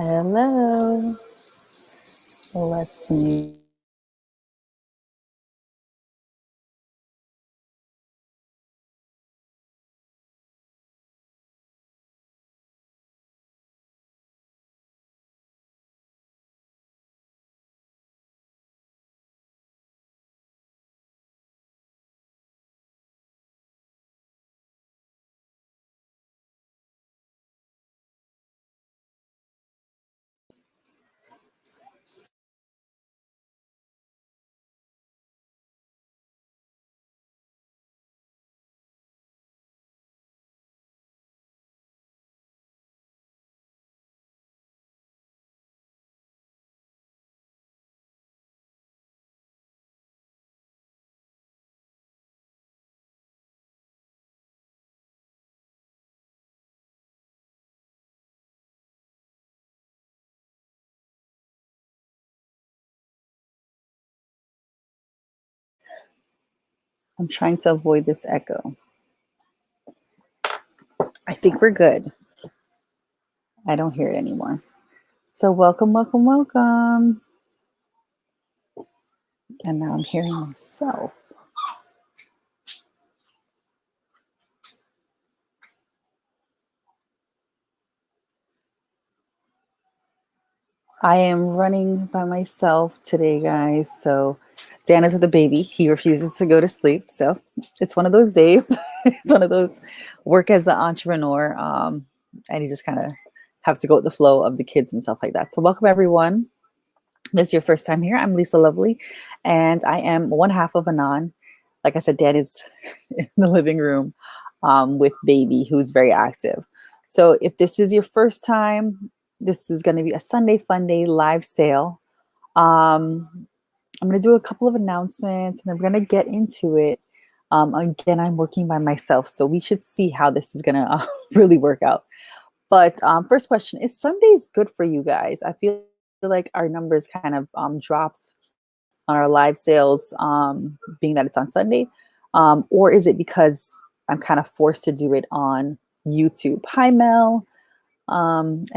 Hello. Let's see. I'm trying to avoid this echo. I think we're good. I don't hear it anymore. So welcome, welcome, welcome. And now I'm hearing myself. I am running by myself today, guys. So Dan is with the baby. He refuses to go to sleep. So it's one of those days. It's one of those work as an entrepreneur. And you just kind of have to go with the flow of the kids and stuff like that. So welcome, everyone. This is your first time here. I'm Lisa Lovely, and I am one half of INON. Like I said, Dan is in the living room with baby, who's very active. So if this is your first time, this is going to be a Sunday Funday live sale. I'm going to do a couple of announcements, and then we're going to get into it. Again, I'm working by myself, so we should see how this is going to really work out. But first question, is Sundays good for you guys? I feel like our numbers kind of dropped on our live sales, being that it's on Sunday, or is it because I'm kind of forced to do it on YouTube? Hi, Mel. And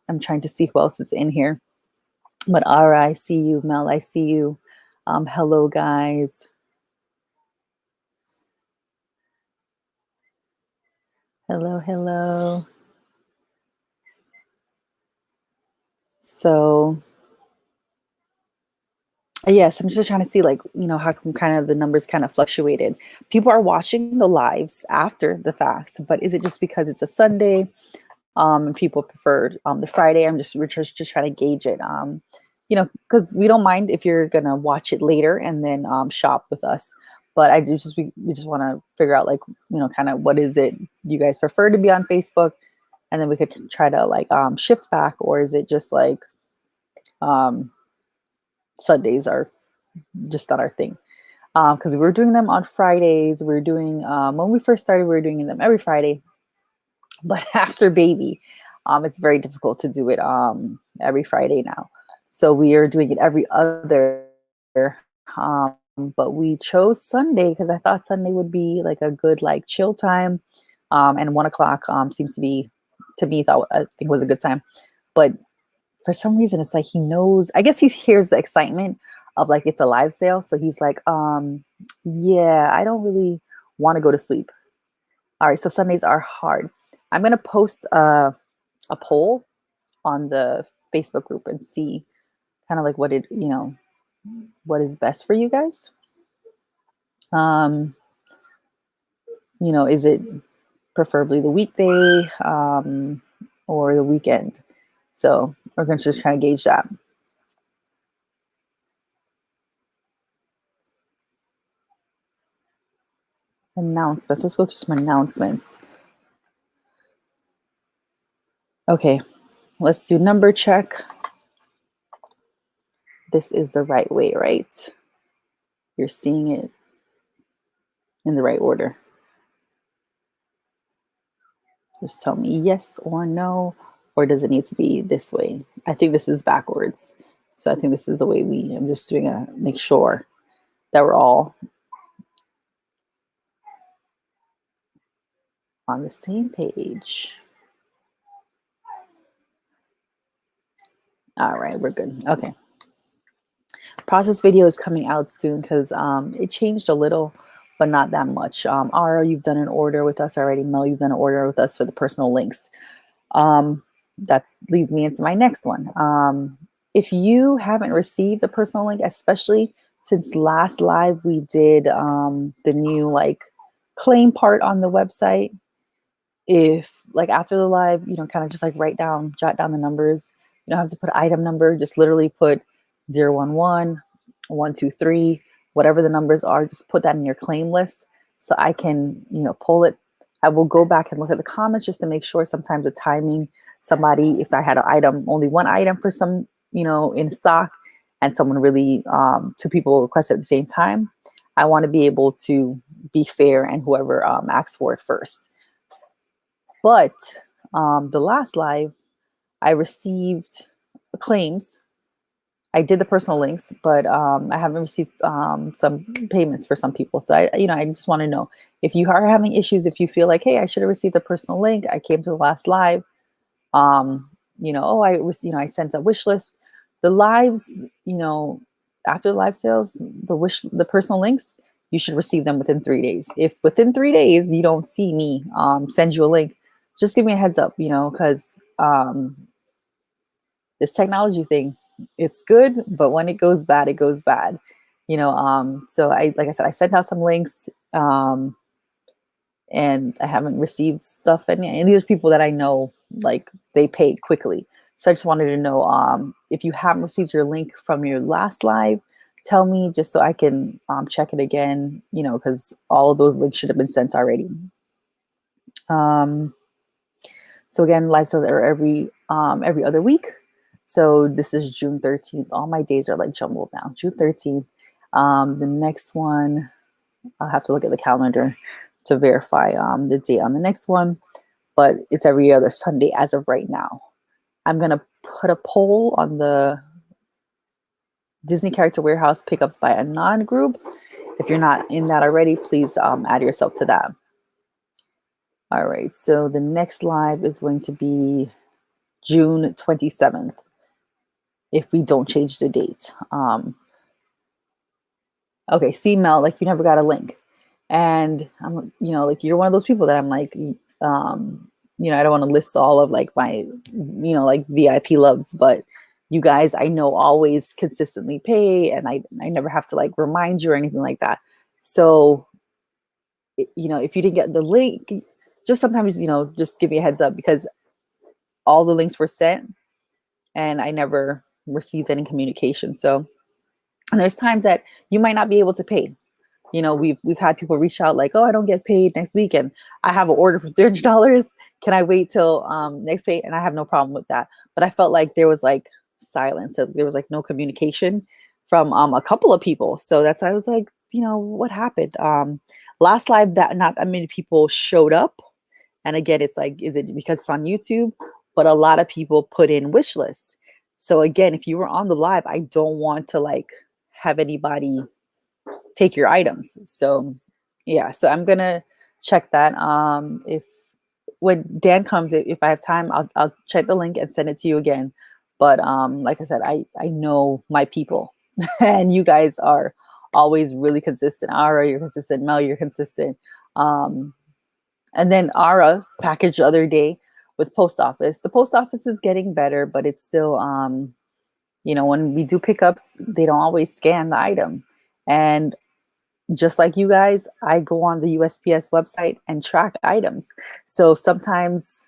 I'm trying to see who else is in here. But Ara, I see you. Mel, I see you. Hello, guys. Hello, hello. So yes, I'm just trying to see, like, how come kind of the numbers kind of fluctuated. People are watching the lives after the fact, but is it just because it's a Sunday? And people prefer the Friday. We're just trying to gauge it. Because we don't mind if you're gonna watch it later and then shop with us. But we just want to figure out, like, kind of what is it you guys prefer to be on Facebook, and then we could try to, like, shift back, or is it just like um, Sundays are just not our thing? Because we were doing them on Fridays. We were doing when we first started, we were doing them every Friday, but after baby, it's very difficult to do it every Friday now. So we are doing it every other. Um, but we chose Sunday because I thought Sunday would be like a good, like, chill time. And 1 o'clock seems to be, to me, I think was a good time. But for some reason, it's like he knows. I guess he hears the excitement of, like, it's a live sale, so he's like, yeah, I don't really want to go to sleep. All right, so Sundays are hard. I'm gonna post a poll on the Facebook group and see kind of like what is best for you guys. Um, is it preferably the weekday or the weekend? So we're gonna just try to gauge that. Announcements. Let's go through some announcements. Okay, let's do number check. This is the right way, right? You're seeing it in the right order. Just tell me yes or no, or does it need to be this way? I think this is backwards. So I think this is the way I'm just doing make sure that we're all on the same page. All right, we're good. Okay. Process video is coming out soon because it changed a little, but not that much. Ara, you've done an order with us already. Mel, you've done an order with us for the personal links. That leads me into my next one. If you haven't received the personal link, especially since last live we did the new like claim part on the website, if like after the live, kind of just like jot down the numbers. You don't have to put item number, just literally put 011, 123, whatever the numbers are, just put that in your claim list so I can, pull it. I will go back and look at the comments just to make sure sometimes the timing, somebody, if I had an item, only one item for some, in stock, and someone really, two people request at the same time, I want to be able to be fair and whoever asks for it first. But the last live, I received claims. I did the personal links, but I haven't received some payments for some people. So I just want to know if you are having issues, if you feel like, hey, I should have received a personal link. I came to the last live. I sent a wish list. The lives, after the live sales, the personal links, you should receive them within 3 days. If within 3 days you don't see me send you a link, just give me a heads up, because this technology thing, it's good, but when it goes bad, it goes bad. So like I said, I sent out some links, and I haven't received stuff. And these are people that I know, like they paid quickly. So I just wanted to know if you haven't received your link from your last live, tell me just so I can check it again, because all of those links should have been sent already. So again, live sales are every other week. So this is June 13th. All my days are like jumbled now. June 13th. The next one, I'll have to look at the calendar to verify the date on the next one, but it's every other Sunday as of right now. I'm going to put a poll on the Disney Character Warehouse Pickups by INON group. If you're not in that already, please add yourself to that. All right, so the next live is going to be June 27th, if we don't change the date. Okay, see, Mel, like you never got a link. And I'm, like you're one of those people that I'm like, I don't want to list all of like my, like VIP loves, but you guys, I know always consistently pay, and I never have to like remind you or anything like that. So, if you didn't get the link, just sometimes, just give me a heads up, because all the links were sent and I never received any communication. So, and there's times that you might not be able to pay. We've had people reach out like, oh, I don't get paid next week, and I have an order for $300. Can I wait till next pay? And I have no problem with that. But I felt like there was like silence. So there was like no communication from a couple of people. So that's why I was like, what happened? Last live, that not that many people showed up. And again, it's like, is it because it's on YouTube? But a lot of people put in wish lists. So again, if you were on the live, I don't want to like have anybody take your items. So yeah, so I'm gonna check that. If when Dan comes, if I have time, I'll check the link and send it to you again. But like I said, I know my people, and you guys are always really consistent. Ara, you're consistent. Mel, you're consistent. And then Ara packaged the other day with post office. The post office is getting better, but it's still when we do pickups, they don't always scan the item. And just like you guys, I go on the USPS website and track items. So sometimes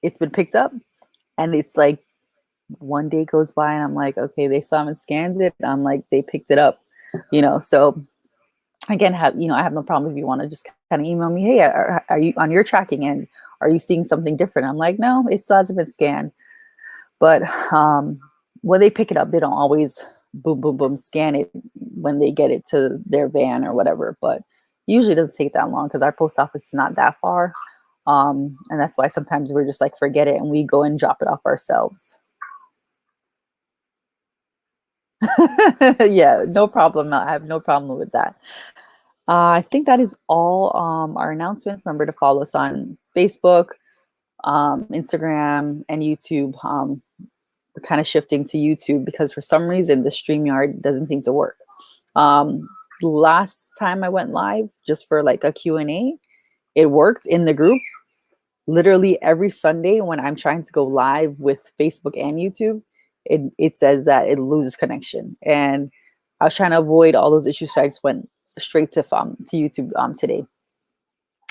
it's been picked up, and it's like one day goes by and I'm like, okay, they saw and scanned it. I'm like, they picked it up, so again, I have no problem if you want to just kind of email me, hey, are you on your tracking end? Are you seeing something different? I'm like, no, it still hasn't been scanned. But when they pick it up, they don't always boom, boom, boom, scan it when they get it to their van or whatever. But usually it doesn't take that long because our post office is not that far. And that's why sometimes we're just like, forget it, and we go and drop it off ourselves. Yeah, no problem. I have no problem with that. I think that is all our announcements. Remember to follow us on Facebook, Instagram, and YouTube. we're kind of shifting to YouTube because for some reason the StreamYard doesn't seem to work. Last time I went live just for like a Q&A, it worked in the group. Literally every Sunday when I'm trying to go live with Facebook and YouTube, it says that it loses connection. And I was trying to avoid all those issues, so I just went straight to YouTube today.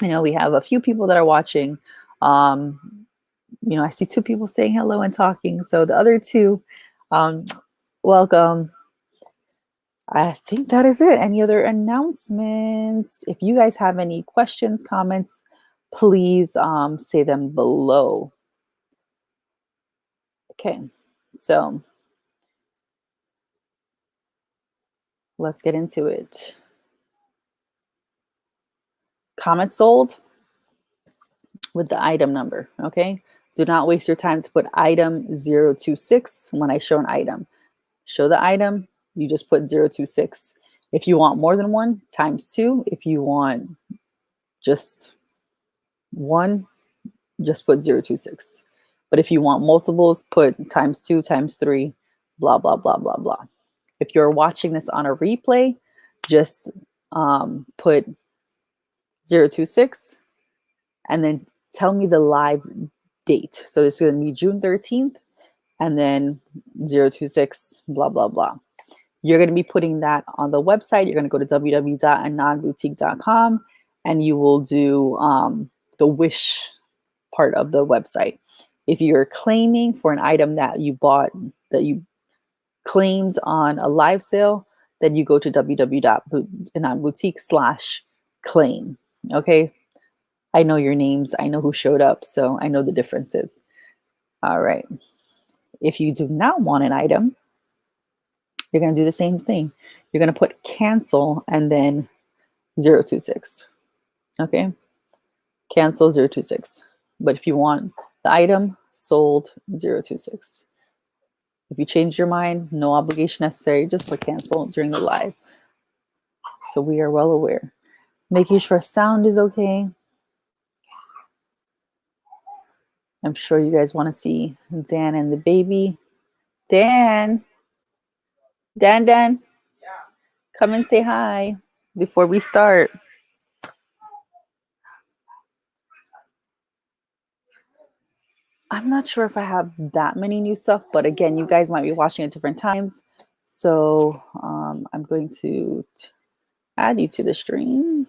You know, we have a few people that are watching. You know, I see 2 people saying hello and talking. So the other 2, welcome. I think that is it. Any other announcements? If you guys have any questions, comments, please say them below. Okay, so let's get into it. Comment sold with the item number, okay? Do not waste your time to put item 026 when I show an item. Show the item, you just put 026. If you want more than one, times 2. If you want just one, just put 026. But if you want multiples, put times 2, times 3, blah, blah, blah, blah, blah. If you're watching this on a replay, just put 026 and then tell me the live date. So it's going to be June 13th and then 026, blah, blah, blah. You're going to be putting that on the website. You're going to go to www.inonboutique.com and you will do the wish part of the website. If you're claiming for an item that you bought, that you claimed on a live sale, then you go to www.inonboutique/claim. Okay. I know your names. I know who showed up. So I know the differences. All right. If you do not want an item, you're going to do the same thing. You're going to put cancel and then 026. Okay. Cancel 026. But if you want the item, sold 026. If you change your mind, no obligation necessary. Just put cancel during the live. So we are well aware. Making sure sound is okay. I'm sure you guys want to see Dan and the baby. Dan. Dan. Yeah. Come and say hi before we start. I'm not sure if I have that many new stuff, but again, you guys might be watching at different times. So I'm going to add you to the stream.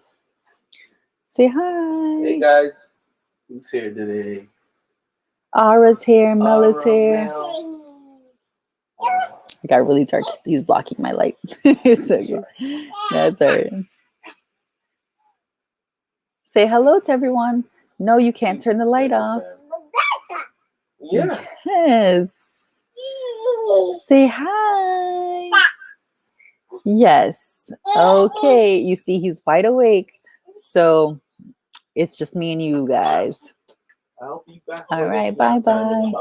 Say hi. Hey guys, who's here today? Ara's here, Mel is here. I got really dark. He's blocking my light. It's okay. That's all right. Say hello to everyone. No, you can't turn the light off. Yeah. Yes. Say hi. Yes. Okay. You see, he's wide awake. So it's just me and you guys. I'll be back. All right. Bye-bye.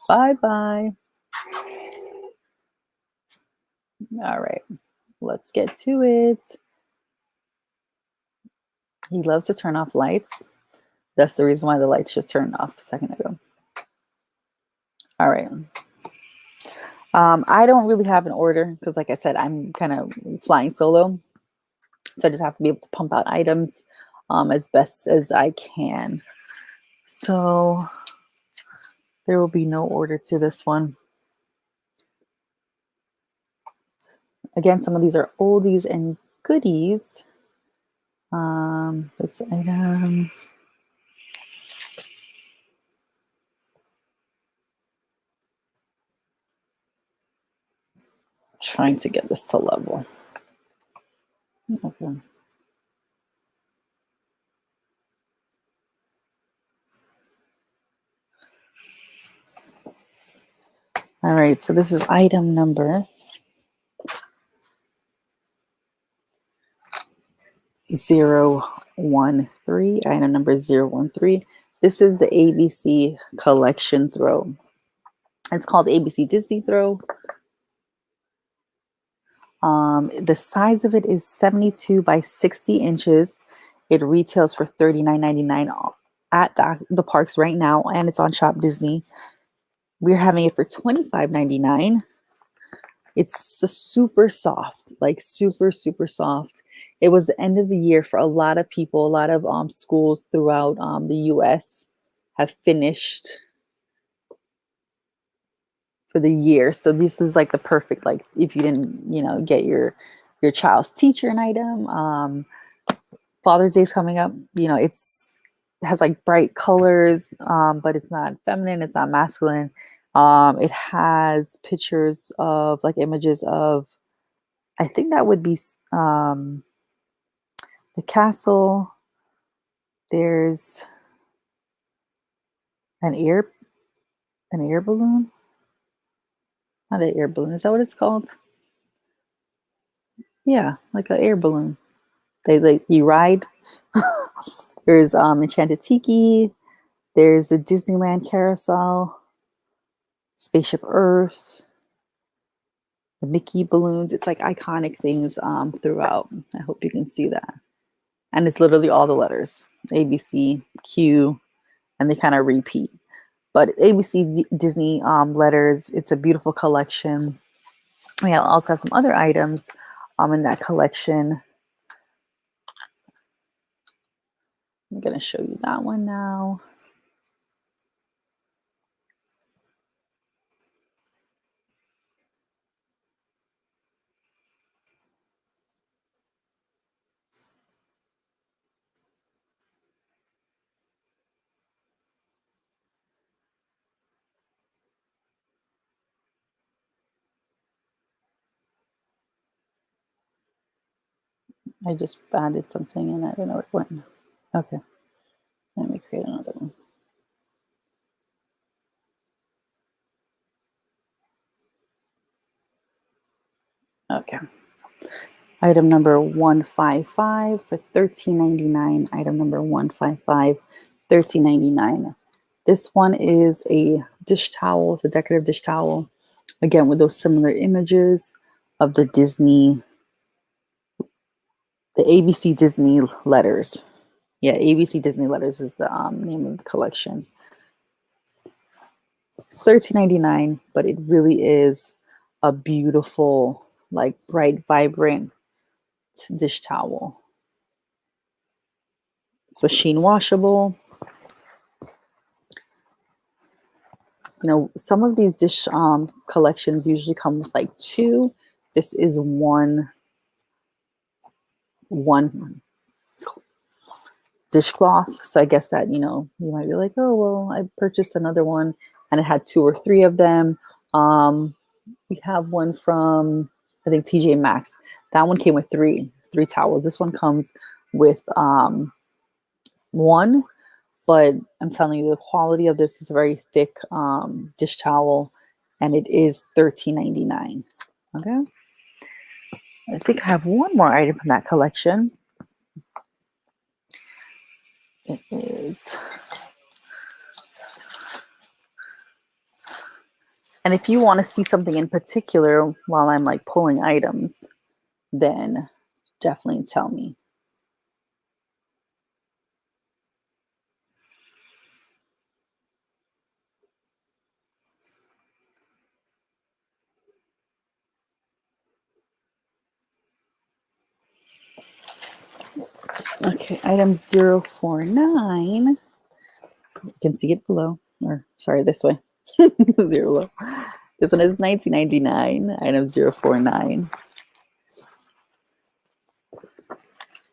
Bye-bye. All right. Let's get to it. He loves to turn off lights. That's the reason why the lights just turned off a second ago. All right. I don't really have an order because, like I said, I'm kind of flying solo. So I just have to be able to pump out items as best as I can. So there will be no order to this one. Again, some of these are oldies and goodies. This item. Trying to get this to level. Okay. All right, so this is item number 013. Item number 013. This is the ABC collection throw. It's called ABC Disney throw. The size of it is 72 by 60 inches. It retails for $39.99 at the parks right now, and it's on Shop Disney. We're having it for $25.99. It's super soft, like super, super soft. It was the end of the year for a lot of people. A lot of schools throughout the US have finished for the year. So this is like the perfect, like if you didn't, get your child's teacher an item. Father's Day is coming up. It has like bright colors, but it's not feminine, it's not masculine. It has pictures of like images of, I think that would be the castle. There's an air balloon. Not an air balloon. Is that what it's called? Yeah, like an air balloon. They like you ride. There's Enchanted Tiki. There's a Disneyland carousel. Spaceship Earth. The Mickey balloons. It's like iconic things throughout. I hope you can see that. And it's literally all the letters. A, B, C, Q, and they kind of repeat. But ABC Disney letters, it's a beautiful collection. We also have some other items in that collection. I'm going to show you that one now. I just added something and I don't know where it went. Okay, let me create another one. Okay. Item number 155 for $13.99. Item number 155, $13.99. This one is a dish towel. It's a decorative dish towel. Again, with those similar images of the ABC Disney letters. Yeah, ABC Disney letters is the name of the collection. It's $13.99, but it really is a beautiful, like bright, vibrant dish towel. It's machine washable. Some of these dish collections usually come with like two. This is one dishcloth. So I guess that, you might be like, oh, well, I purchased another one and it had two or three of them. We have one from, I think, TJ Maxx. That one came with three towels. This one comes with one, but I'm telling you, the quality of this is a very thick dish towel, and it is $13.99. Okay. I think I have one more item from that collection. It is, and if you want to see something in particular while I'm like pulling items, then definitely tell me. Okay, item 049. You can see it below, or sorry, this way. Zero below. This one is $19.99. Item 049.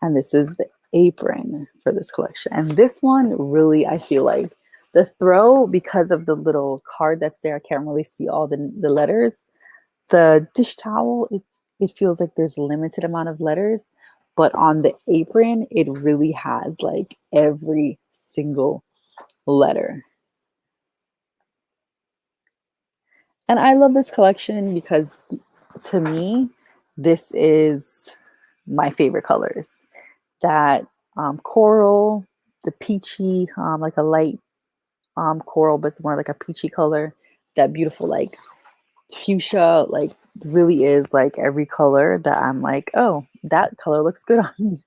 And this is the apron for this collection. And this one really, I feel like the throw, because of the little card that's there, I can't really see all the letters. The dish towel, it feels like there's a limited amount of letters, but on the apron, it really has like every single letter. And I love this collection because to me, this is my favorite colors. That coral, the peachy, like a light coral, but it's more like a peachy color. That beautiful like fuchsia, like really is like every color that I'm like, oh, that color looks good on me.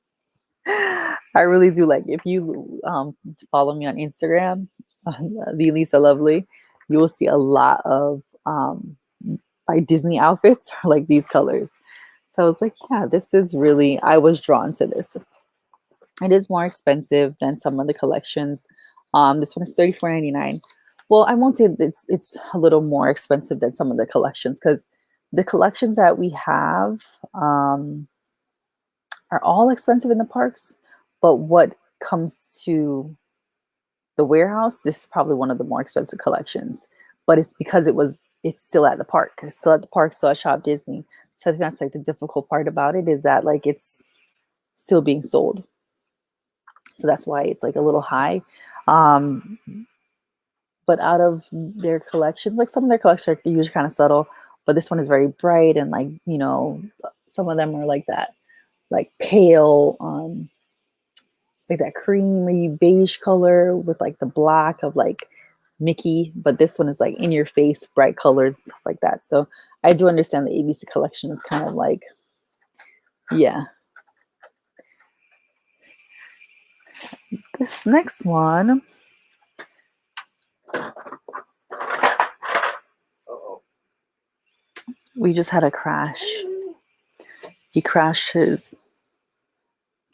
I really do. Like if you follow me on Instagram, the Lisa Lovely, you will see a lot of like Disney outfits are like these colors. So I was like, yeah, this is really, I was drawn to this. It is more expensive than some of the collections. This one is $34.99. Well, I won't say it's a little more expensive than some of the collections because the collections that we have are all expensive in the parks. But what comes to the warehouse, this is probably one of the more expensive collections. But it's because it's still at the park. It's still at the park, still at Shop Disney. So I think that's like the difficult part about it is that like it's still being sold. So that's why it's like a little high. Um, but out of their collections, like some of their collections are usually kind of subtle, but this one is very bright and like, you know, some of them are like that, like pale, like that creamy beige color with like the black of like Mickey, but this one is like in your face, bright colors and stuff like that. So I do understand the ABC collection is kind of like, yeah. This next one, Uh-oh. we just had a crash. He crashed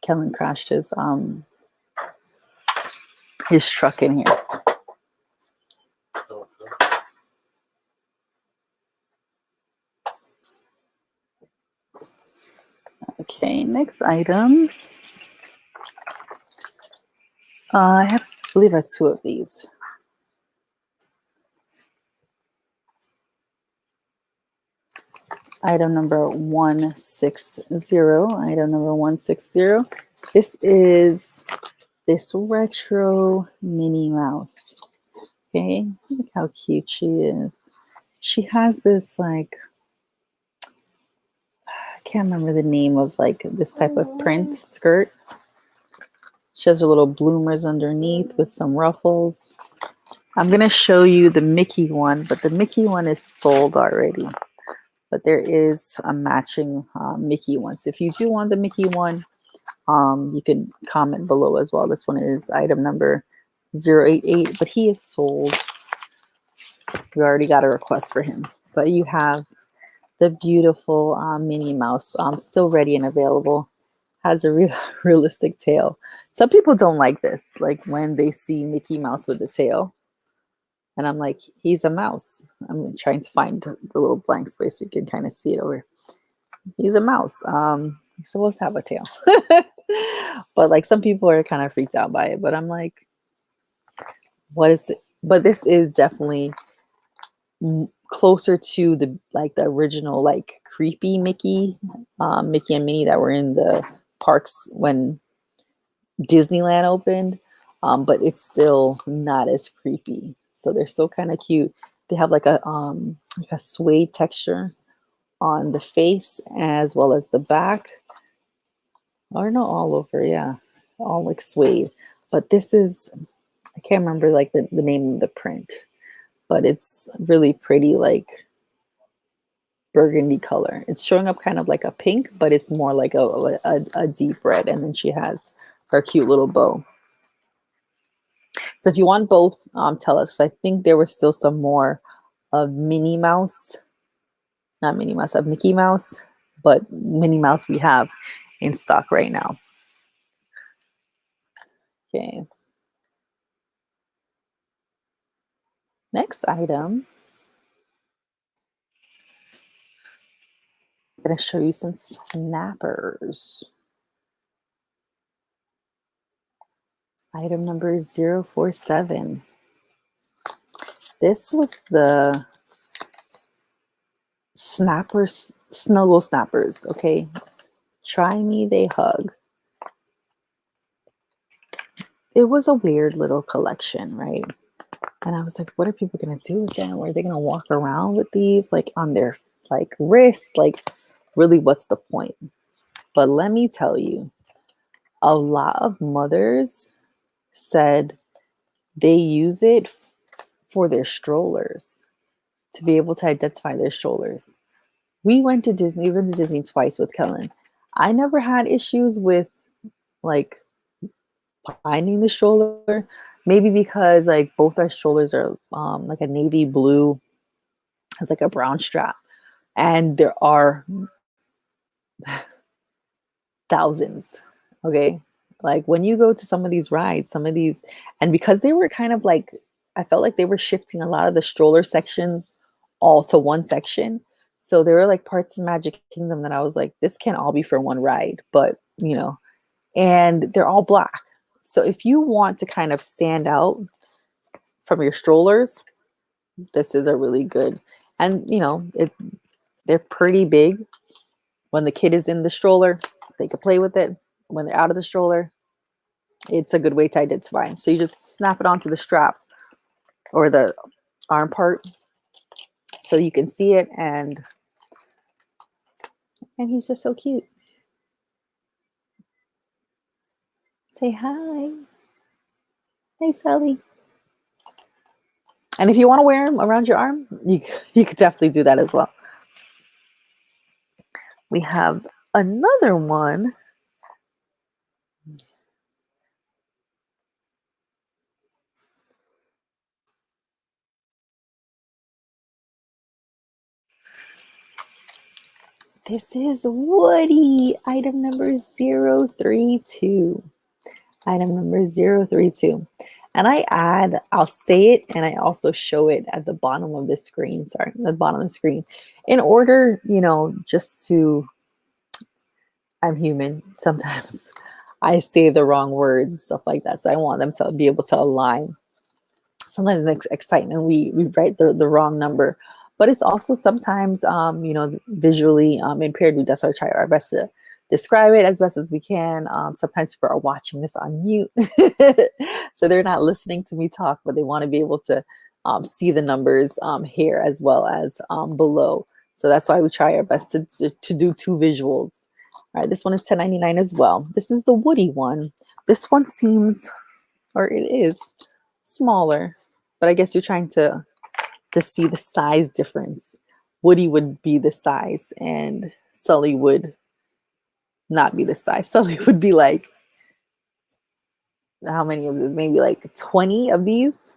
Kellen crashed his truck in here. Okay, next item. I believe I have two of these. Item number 160. Item number 160. This is this retro Minnie Mouse. Okay, look how cute she is. She has this like, I can't remember the name of like this type of print skirt. She has her little bloomers underneath with some ruffles. I'm gonna show you the Mickey one, but the Mickey one is sold already. But there is a matching Mickey one. So if you do want the Mickey one, you can comment below as well. This one is item number 088, but he is sold. We already got a request for him. But you have the beautiful Minnie Mouse still ready and available. Has a realistic tail. Some people don't like this, like when they see Mickey Mouse with the tail. And I'm like, he's a mouse. I'm trying to find the little blank space so you can kind of see it over. He's a mouse. He's supposed to have a tail. But like some people are kind of freaked out by it. But I'm like, what is it? But this is definitely closer to the like the original like creepy Mickey and Minnie that were in the parks when Disneyland opened. But it's still not as creepy. So they're still kind of cute. They have like a suede texture on the face as well as the back. Or no, all over, yeah. All like suede. But this is, I can't remember like the name of the print. But it's really pretty like burgundy color. It's showing up kind of like a pink, but it's more like a deep red. And then she has her cute little bow. So if you want both, tell us. I think there was still some more of Minnie Mouse, not Minnie Mouse, of Mickey Mouse, but Minnie Mouse we have in stock right now. Okay. Next item. I'm going to show you some snappers. Item number 047. This was the Snuggle Snappers, okay? Try me, they hug. It was a weird little collection, right? And I was like, what are people going to do with them? Are they going to walk around with these like on their like wrist? Like really, what's the point? But let me tell you, a lot of mothers said they use it for their strollers to be able to identify their strollers. We went to Disney, we've been to Disney twice with Kellen. I never had issues with like finding the stroller. Maybe because like both our strollers are like a navy blue, has like a brown strap, and there are thousands. Okay. Like when you go to some of these rides, some of these, and because they were kind of like, I felt like they were shifting a lot of the stroller sections all to one section. So there were like parts of Magic Kingdom that I was like, this can't all be for one ride, but you know, and they're all black. So if you want to kind of stand out from your strollers, this is a really good, and you know, they're pretty big. When the kid is in the stroller, they could play with it. When they're out of the stroller, it's a good way to identify. So you just snap it onto the strap or the arm part so you can see it, and he's just so cute. Say hi. Hey, Sally. And if you want to wear them around your arm, you could definitely do that as well. We have another one. This is Woody, item number 032. Item number 032. And I'll say it and I also show it at the bottom of the screen. Sorry, the bottom of the screen. In order, you know, just to, I'm human. Sometimes I say the wrong words and stuff like that. So I want them to be able to align. Sometimes in excitement, we write the wrong number. But it's also sometimes, you know, visually impaired. That's why I try our best to describe it as best as we can. Sometimes people are watching this on mute, so they're not listening to me talk, but they want to be able to see the numbers here as well as below. So that's why we try our best to do two visuals. All right, this one is $10.99 as well. This is the Woody one. This one seems, or it is, smaller, but I guess you're trying to see the size difference. Woody would be the size and Sully would not be the size. Sully would be like, how many of these? Maybe like 20 of these.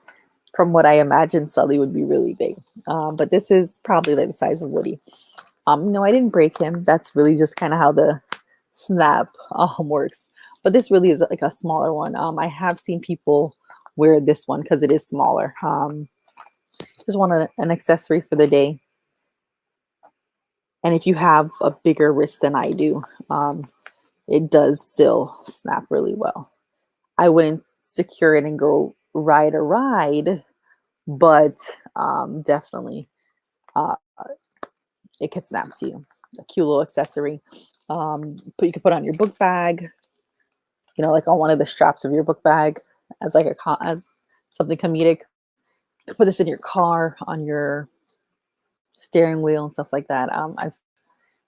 From what I imagine, Sully would be really big. But this is probably like the size of Woody. No, I didn't break him. That's really just kind of how the snap works. But this really is like a smaller one. I have seen people wear this one because it is smaller. Just want an accessory for the day. And if you have a bigger wrist than I do, it does still snap really well. I wouldn't secure it and go ride a ride, but definitely it could snap to you. A cute little accessory. You could put on your book bag, you know, like on one of the straps of your book bag as like as something comedic. You could put this in your car, on your steering wheel and stuff like that. I've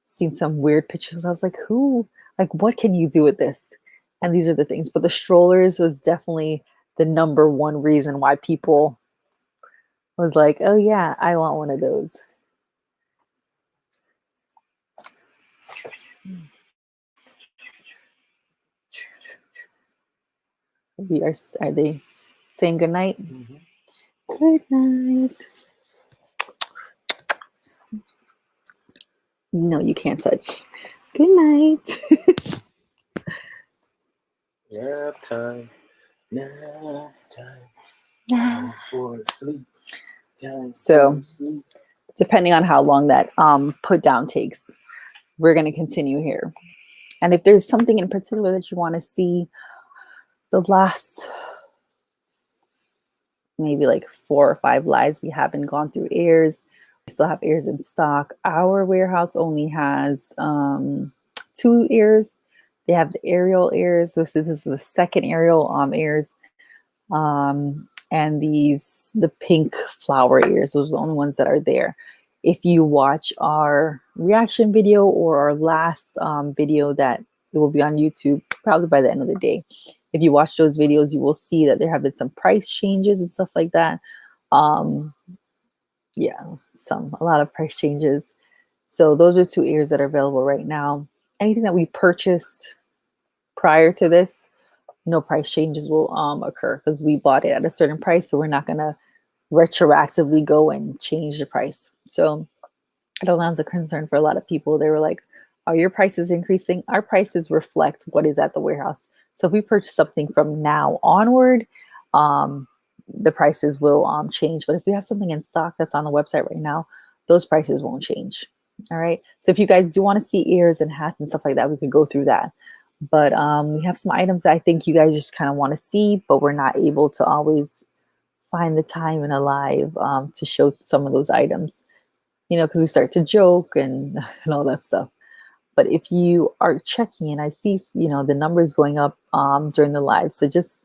seen some weird pictures. I was like, what can you do with this? And these are the things. But the strollers was definitely the number one reason why people was like, oh yeah, I want one of those. Are they saying good night? Mm-hmm. Good night. No, you can't touch. Good night. Nap time. Nap time. Nah. Time for sleep. Time So, for sleep. depending on how long that put down takes, we're going to continue here. And if there's something in particular that you want to see, the last maybe like 4 or 5 lives we haven't gone through airs. We still have airs in stock. Our warehouse only has 2 airs. They have the aerial airs. So this is the second aerial airs. And the pink flower ears. Those are the only ones that are there. If you watch our reaction video or our last video that it will be on YouTube probably by the end of the day. If you watch those videos, you will see that there have been some price changes and stuff like that. Yeah, a lot of price changes. So those are 2 ears that are available right now. Anything that we purchased prior to this no price changes will occur because we bought it at a certain price, so we're not gonna retroactively go and change the price. So I know that was a concern for a lot of people. They were like, "Are your prices increasing?" Our prices reflect what is at the warehouse. So if we purchase something from now onward, um, the prices will change. But if we have something in stock that's on the website right now, those prices won't change. All right. So if you guys do want to see ears and hats and stuff like that, we could go through that. But we have some items that I think you guys just kind of want to see, but we're not able to always find the time in a live to show some of those items, because we start to joke and, and all that stuff. But if you are checking and I see, the numbers going up during the live, so just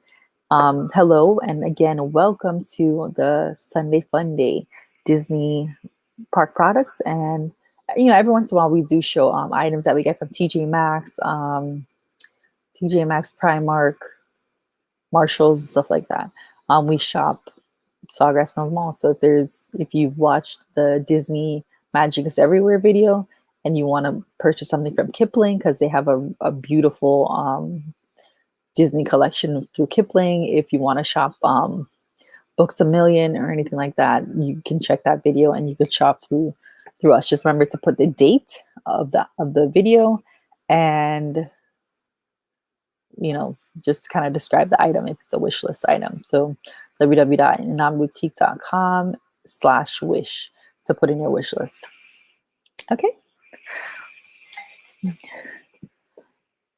hello and again, welcome to the Sunday Funday Disney Park products. And every once in a while we do show items that we get from TJ Maxx, Primark, Marshalls, and stuff like that. We shop Sawgrass Mills Mall. So if you've watched the Disney Magic is Everywhere video and you want to purchase something from Kipling because they have a beautiful Disney collection through Kipling. If you want to shop Books a Million or anything like that, you can check that video and you could shop through us. Just remember to put the date of the video and just kind of describe the item if it's a wish list item. So www.inonboutique.com/wish to put in your wish list. Okay.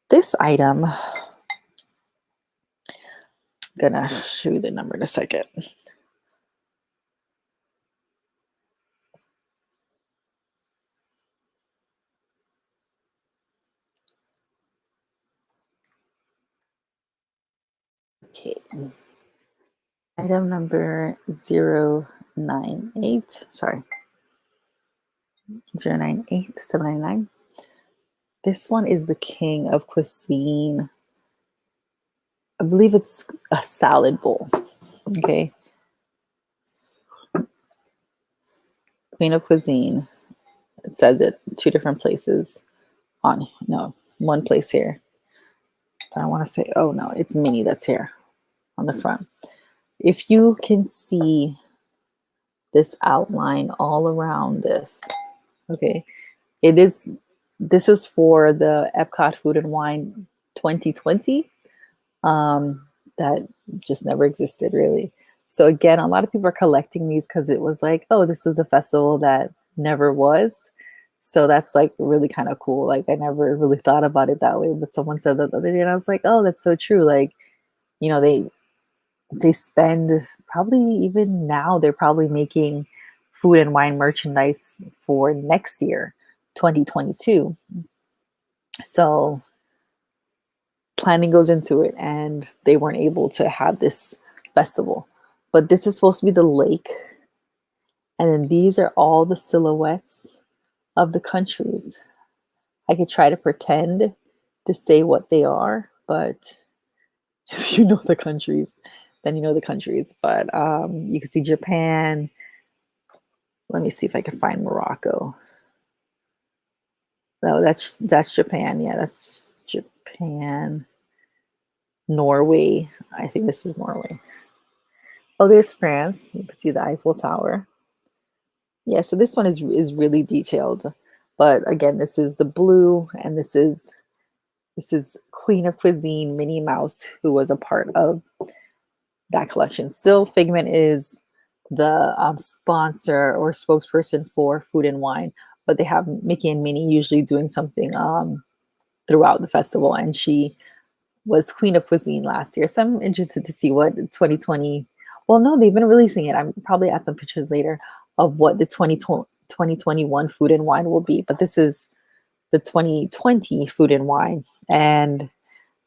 This item, I'm gonna show you the number in a second. Okay. Item number 098. Sorry. 098799. This one is the king of cuisine. I believe it's a salad bowl. Okay. Queen of Cuisine. It says it 2 different places one place here. I want to say, oh no, it's Minnie that's here on the front. If you can see this outline all around this, okay, this is for the Epcot Food and Wine 2020 that just never existed really. So again, a lot of people are collecting these because it was like, oh, this was a festival that never was. So that's like really kind of cool. Like I never really thought about it that way, but someone said that the other day and I was like, oh, that's so true. Like, they spend probably even now they're probably making food and wine merchandise for next year, 2022. So planning goes into it and they weren't able to have this festival. But this is supposed to be the lake. And then these are all the silhouettes of the countries. I could try to pretend to say what they are, but if you know the countries, then you know the countries. But you can see Japan. Let me see if I can find Morocco. No, that's Japan. Yeah, that's Japan. Norway. I think this is Norway. Oh, there's France. You can see the Eiffel Tower. Yeah, so this one is really detailed. But again, this is the blue, and this is Queen of Cuisine, Minnie Mouse, who was a part of that collection. Still, Figment is the sponsor or spokesperson for Food and Wine, but they have Mickey and Minnie usually doing something throughout the festival, and she was Queen of Cuisine last year. So I'm interested to see what 2020. Well, no, they've been releasing it. I'm probably add some pictures later of what the 2021 Food and Wine will be. But this is the 2020 Food and Wine. And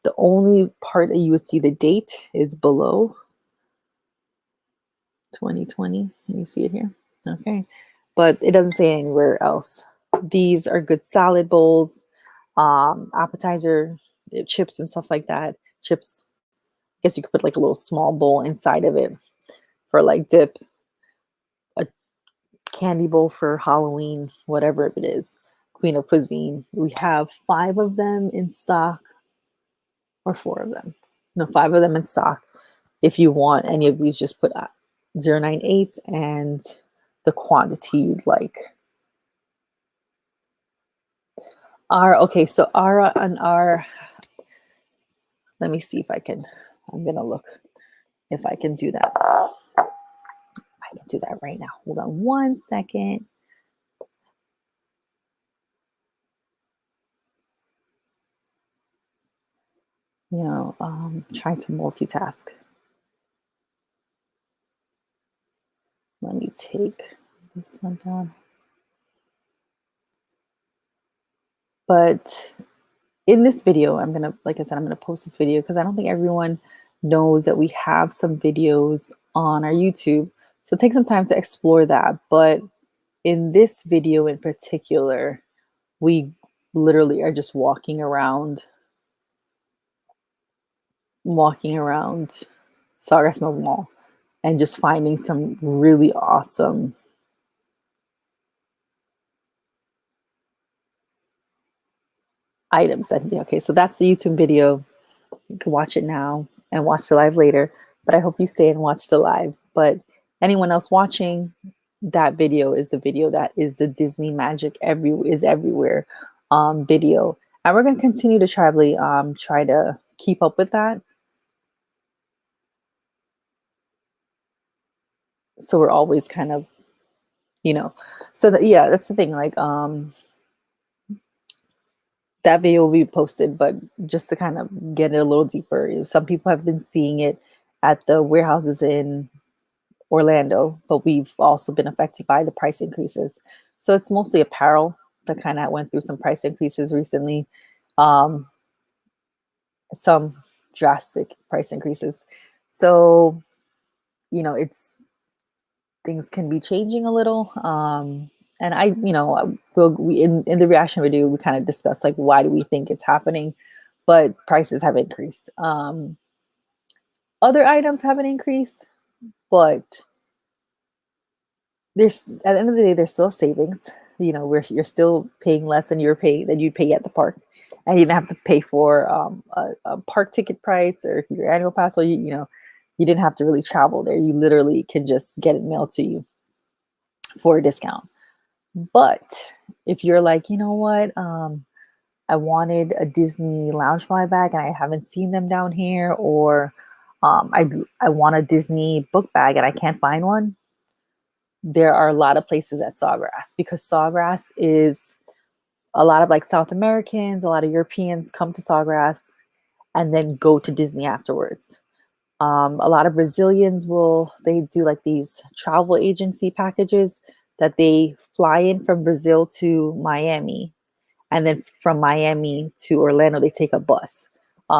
the only part that you would see the date is below 2020. Can you see it here? Okay. But it doesn't say anywhere else. These are good salad bowls, appetizer chips and stuff like that. Chips, I guess you could put like a little small bowl inside of it for like dip, a candy bowl for Halloween, whatever it is. Queen of Cuisine. We have 5 of them in stock, or 4 of them. No, 5 of them in stock. If you want any of these, just put 098 and the quantity you'd like. Okay, so Ara and R. Let me see if I can. I'm gonna look if I can do that. I can do that right now. Hold on 1 second. Trying to multitask. Let me take this one down. But in this video, like I said, I'm gonna post this video because I don't think everyone knows that we have some videos on our YouTube. So take some time to explore that. But in this video in particular, we literally are just walking around Sawgrass Mills Mall and just finding some really awesome items. Okay, so that's the YouTube video. You can watch it now and watch the live later, but I hope you stay and watch the live. But anyone else watching, that video is the video that is the Disney Magic is everywhere video. And we're going to continue to try to keep up with that. So we're always kind of, yeah, that's the thing. Like, that video will be posted, but just to kind of get it a little deeper, some people have been seeing it at the warehouses in Orlando, but we've also been affected by the price increases. So it's mostly apparel that kind of went through some price increases recently, some drastic price increases. So, things can be changing a little. And in the reaction video, we kind of discussed like, why do we think it's happening? But prices have increased. Other items haven't increased, but there's, at the end of the day, there's still savings. Where you're still paying less than you'd pay at the park, and you didn't have to pay for a park ticket price or your annual pass. Well, you didn't have to really travel there. You literally can just get it mailed to you for a discount. But if you're like, you know what, I wanted a Disney lounge fly bag and I haven't seen them down here, or I want a Disney book bag and I can't find one, there are a lot of places at Sawgrass, because Sawgrass is a lot of like South Americans, a lot of Europeans come to Sawgrass and then go to Disney afterwards. A lot of Brazilians they do like these travel agency packages that they fly in from Brazil to Miami, and then from Miami to Orlando, they take a bus.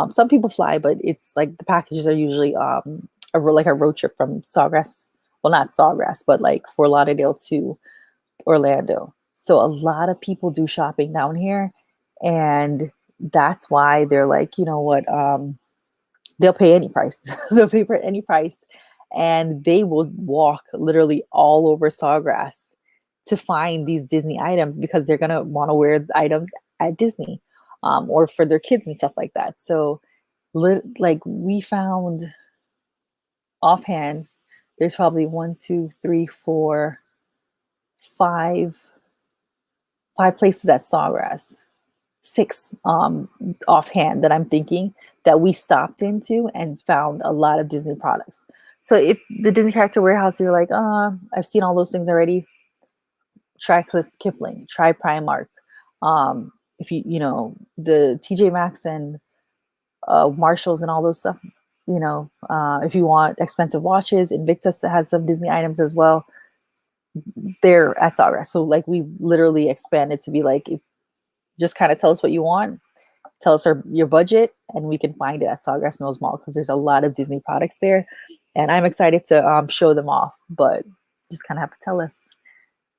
Some people fly, but it's like the packages are usually like a road trip from Sawgrass. Well, not Sawgrass, but like Fort Lauderdale to Orlando. So a lot of people do shopping down here, and that's why they're like, you know what, they'll pay any price. They'll pay for any price, and they will walk literally all over Sawgrass to find these Disney items, because they're gonna want to wear the items at Disney, or for their kids and stuff like that. So, like, we found offhand, there's probably 1, 2, 3, 4, 5 places at Sawgrass, 6 offhand that I'm thinking, that we stopped into and found a lot of Disney products. So if the Disney Character Warehouse, you're like, I've seen all those things already, try Kipling, try Primark. If the TJ Maxx and Marshalls and all those stuff, if you want expensive watches, Invictus has some Disney items as well. They're at Sawgrass. So like, we literally expanded to be like, if just kind of tell us what you want, tell us your budget, and we can find it at Sawgrass Mills Mall, because there's a lot of Disney products there, and I'm excited to show them off. But just kind of have to tell us,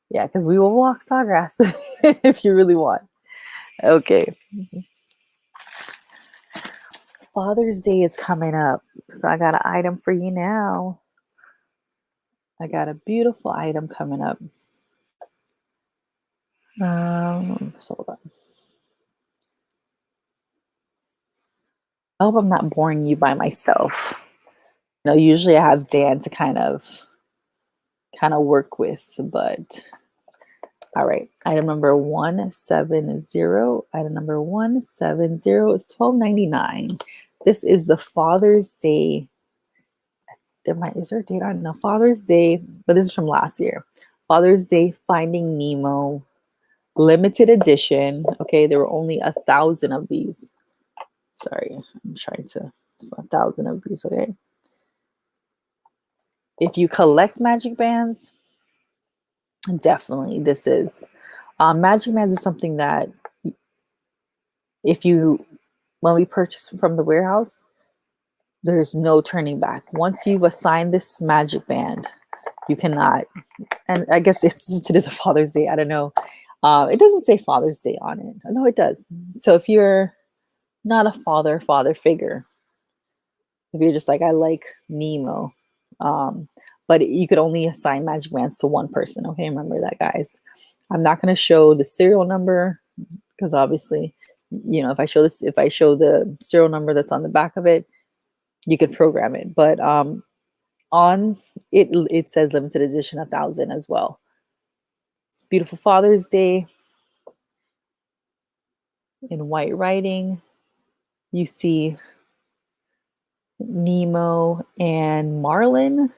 yeah, because we will walk Sawgrass if you really want. Okay. Father's Day is coming up, so I got an item for you now. I got a beautiful item coming up. So hold on. I hope I'm not boring you by myself. Usually I have Dan to kind of work with, but all right. Item number 170. Item number 170 is $12.99. This is the Father's Day. Is there a date on? No, Father's Day, but this is from last year. Father's Day Finding Nemo limited edition. Okay, there were only 1,000 of these. Sorry, I'm trying to 1,000 of these. Okay. If you collect magic bands, definitely this is. Magic bands is something that when we purchase from the warehouse, there's no turning back. Once you've assigned this magic band, you cannot. And I guess today's a Father's Day. I don't know. It doesn't say Father's Day on it. No, it does. So if you're not a father figure, if you're just like, I like Nemo, but you could only assign magic bands to one person. Okay, remember that, guys. I'm not going to show the serial number because obviously, if I show the serial number that's on the back of it, you could program it. But on it says limited edition 1,000 as well. It's beautiful Father's Day. In white writing, you see Nemo and Marlin.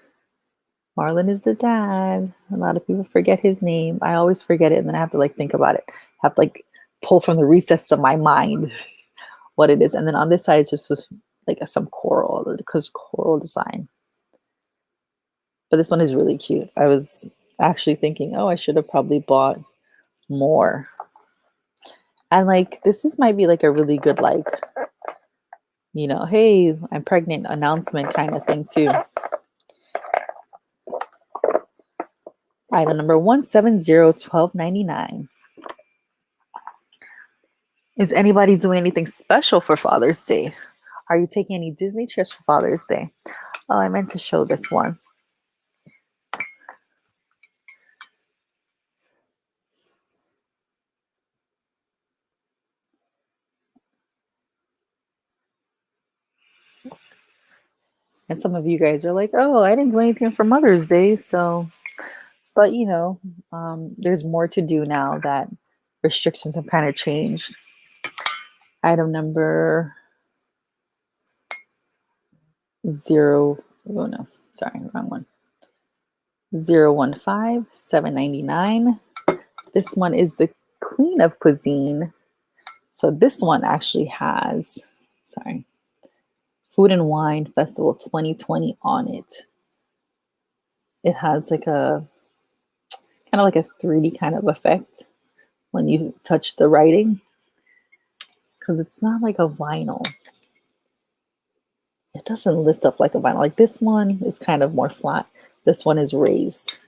Marlin is the dad. A lot of people forget his name. I always forget it, and then I have to think about it. I have to pull from the recesses of my mind what it is. And then on this side, it's just some coral, because coral design. But this one is really cute. I was actually thinking, oh, I should have probably bought more. And this might be a really good hey, I'm pregnant announcement kind of thing too. Item number 170, $12.99. Is anybody doing anything special for Father's Day? Are you taking any Disney trips for Father's Day? Oh, I meant to show this one. And some of you guys are like, oh, I didn't do anything for Mother's Day. So, but there's more to do now that restrictions have kind of changed. Item number 0. Oh no, sorry, wrong one. 015, $7.99. This one is the Queen of Cuisine. So this one actually has, Food and Wine Festival 2020 on it. It has a kind of a 3D kind of effect when you touch the writing, because it's not like a vinyl. It doesn't lift up like a vinyl. This one is kind of more flat. This one is raised.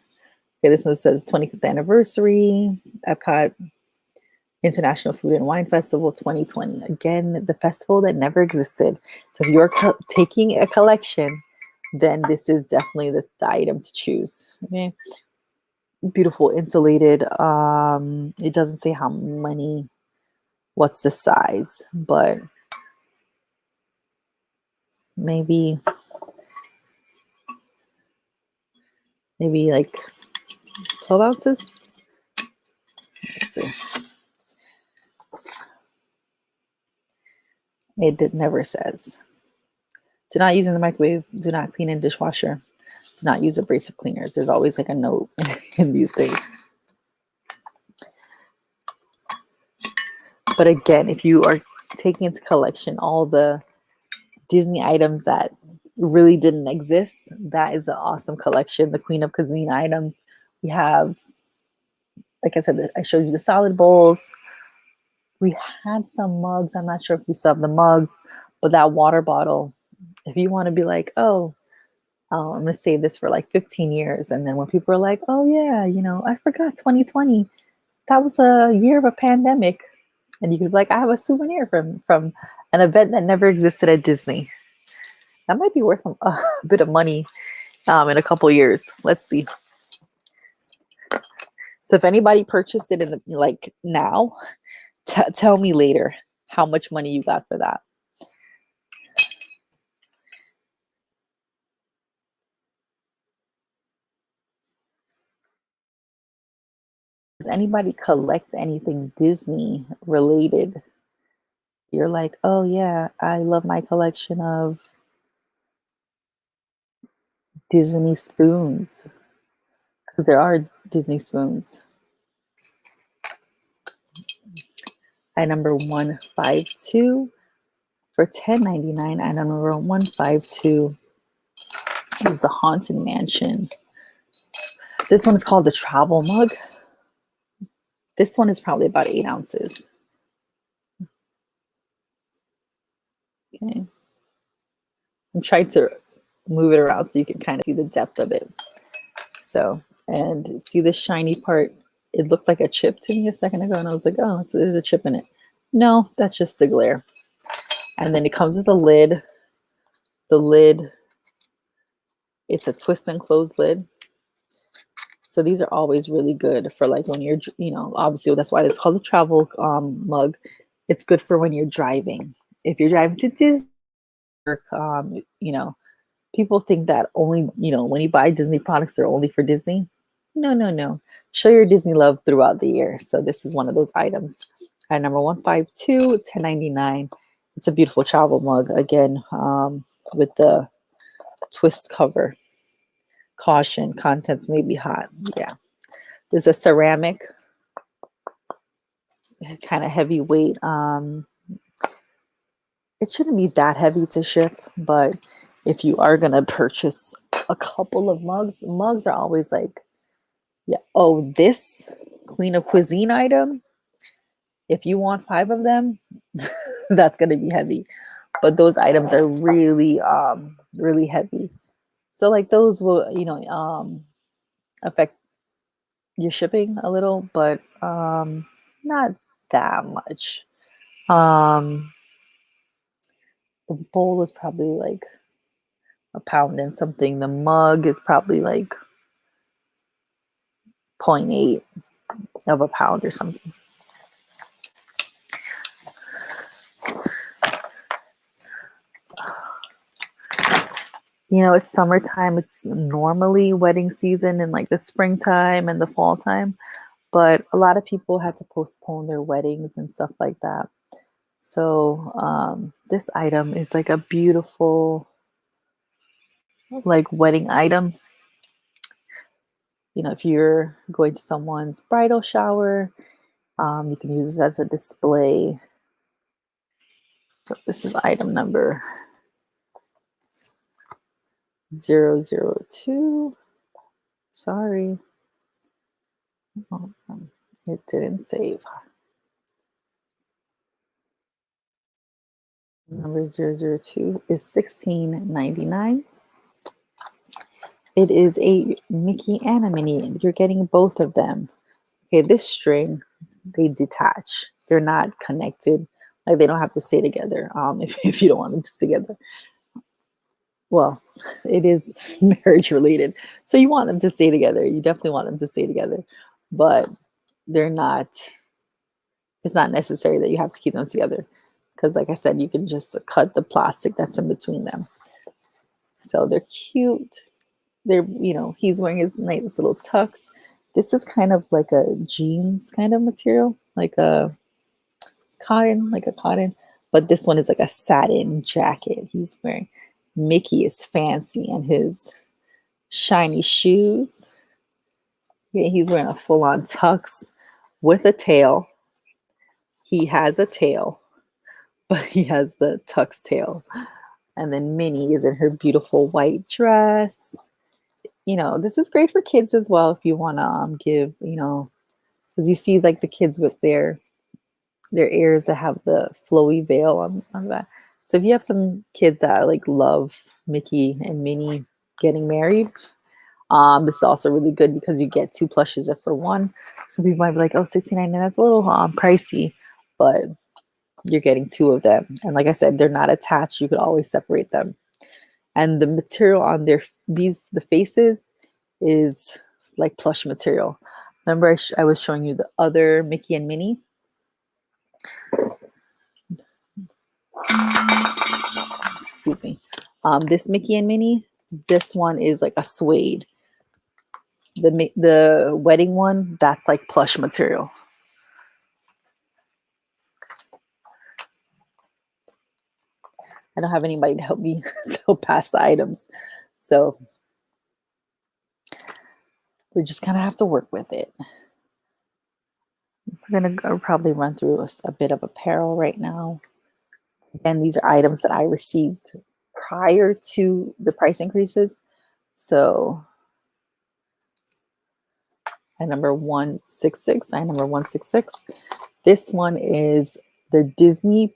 Okay, this one says 25th anniversary, Epcot International Food and Wine Festival 2020. Again, the festival that never existed. So if you're taking a collection, then this is definitely the item to choose. Okay, beautiful insulated. It doesn't say how many, what's the size, but maybe 12 ounces. Let's see. It never says. Do not use in the microwave. Do not clean in dishwasher. Do not use abrasive cleaners. There's always a note in these things. But again, if you are taking into collection all the Disney items that really didn't exist, that is an awesome collection. The Queen of Cuisine items. We have, like I said, I showed you the salad bowls. We had some mugs. I'm not sure if we still have the mugs, but that water bottle, if you want to be I'm going to save this for 15 years. And then when people are like, oh yeah, I forgot 2020. That was a year of a pandemic. And you could be like, I have a souvenir from an event that never existed at Disney. That might be worth a bit of money in a couple years. Let's see. So if anybody purchased it in now, tell me later how much money you got for that. Does anybody collect anything Disney related? You're like, oh yeah, I love my collection of Disney spoons. Because there are Disney spoons. Item number 152 for $10.99. Item number 152 is the Haunted Mansion. This one is called the Travel Mug. This one is probably about 8 ounces. Okay. I'm trying to move it around so you can kind of see the depth of it. So, and see the shiny part? It looked like a chip to me a second ago, and I was like, oh, so there's a chip in it. No, that's just the glare. And then it comes with a lid. The lid, it's a twist and close lid. So these are always really good for like when you're, obviously that's why it's called a travel mug. It's good for when you're driving. If you're driving to Disney, people think that only, when you buy Disney products, they're only for Disney. No, no, no. Show your Disney love throughout the year. So this is one of those items. At number 152, $10.99. It's a beautiful travel mug again, with the twist cover. Caution, contents may be hot. Yeah. There's a ceramic, kind of heavyweight. It shouldn't be that heavy to ship, but if you are gonna purchase a couple of mugs are always like, yeah. Oh, this Queen of Cuisine item. If you want 5 of them, that's gonna be heavy. But those items are really, really heavy. So like those will, affect your shipping a little, but not that much. The bowl is probably like a pound and something. The mug is probably like 0.8 of a pound or something. It's summertime. It's normally wedding season in like the springtime and the fall time, but a lot of people had to postpone their weddings and stuff like that. So this item is like a beautiful like wedding item. If you're going to someone's bridal shower, you can use this as a display. So this is item number 002. Sorry. Oh, it didn't save. Number 002 is $16.99. It is a Mickey and a Minnie. You're getting both of them. Okay, this string, they detach. They're not connected. Like they don't have to stay together. If you don't want them to stay together. Well, it is marriage related. So you want them to stay together. You definitely want them to stay together. But they're not, it's not necessary that you have to keep them together. Because like I said, you can just cut the plastic that's in between them. So they're cute. They're, he's wearing his nice little tux. This is kind of like a jeans kind of material, like a cotton. But this one is like a satin jacket he's wearing. Mickey is fancy in his shiny shoes. Yeah, he's wearing a full-on tux with a tail. He has a tail, but he has the tux tail. And then Minnie is in her beautiful white dress. This is great for kids as well if you want to give, because you see like the kids with their ears that have the flowy veil on that. So if you have some kids that like love Mickey and Minnie getting married, this is also really good because you get 2 plushes for one. So people might be like, oh, $16.99, that's a little pricey, but you're getting 2 of them. And like I said, they're not attached. You could always separate them. And the material on the faces is like plush material. Remember I was showing you the other Mickey and Minnie? Excuse me. This Mickey and Minnie, this one is like a suede. The wedding one, that's like plush material. I don't have anybody to help me to pass the items. So we're just gonna have to work with it. We're gonna probably run through a bit of apparel right now. And these are items that I received prior to the price increases. So item number 166, item number 166. This one is the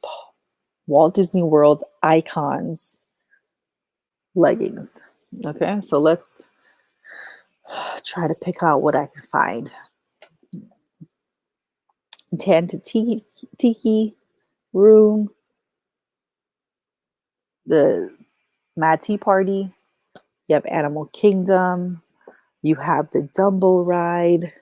Walt Disney World Icons leggings. Okay, so let's try to pick out what I can find. Tan to Tiki Room, the Mad Tea Party, you have Animal Kingdom, you have the Dumbo Ride.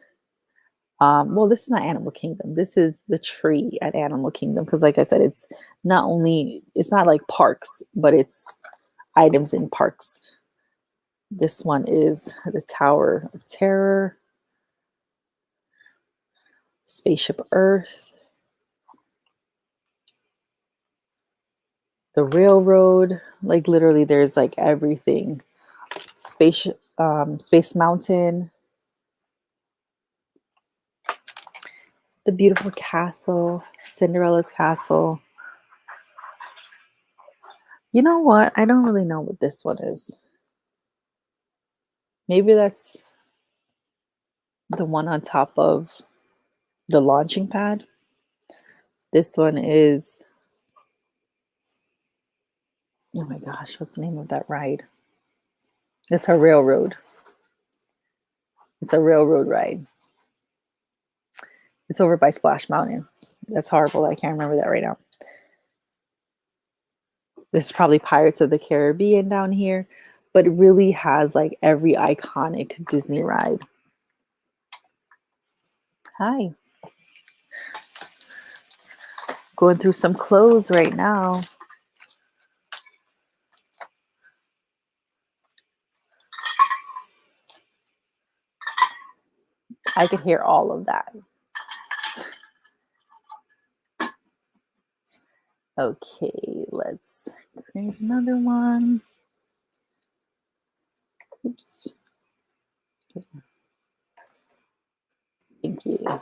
Well, this is not Animal Kingdom. This is the tree at Animal Kingdom because, like I said, it's not like parks, but it's items in parks. This one is the Tower of Terror, Spaceship Earth, the Railroad. Like literally, there's like everything. Space Mountain, the beautiful castle, Cinderella's castle. You know what? I don't really know what this one is. Maybe that's the one on top of the launching pad. This one is, oh my gosh, what's the name of that ride? It's a railroad. It's a railroad ride. It's over by Splash Mountain. That's horrible. I can't remember that right now. This is probably Pirates of the Caribbean down here, but it really has like every iconic Disney ride. Hi. Going through some clothes right now. I could hear all of that. Okay, let's create another one. Oops. Thank you.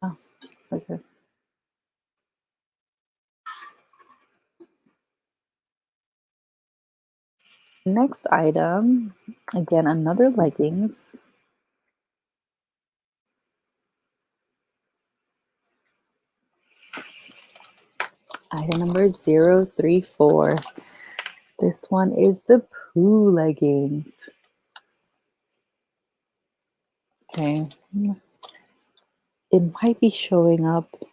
Oh, okay. Next item, again, another leggings. Item number 034. This one is the Pooh leggings. Okay. It might be showing up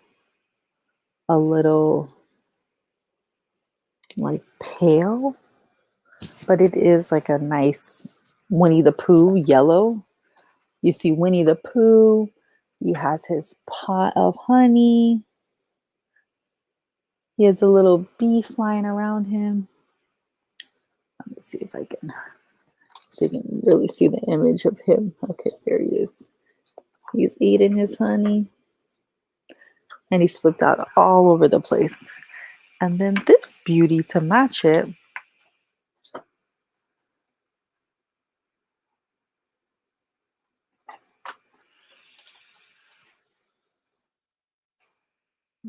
a little like pale, but it is like a nice Winnie the Pooh yellow. You see Winnie the Pooh. He has his pot of honey. He has a little bee flying around him. Let me see if I can, so you can really see the image of him. Okay, there he is. He's eating his honey. And he's flipped out all over the place. And then this beauty to match it.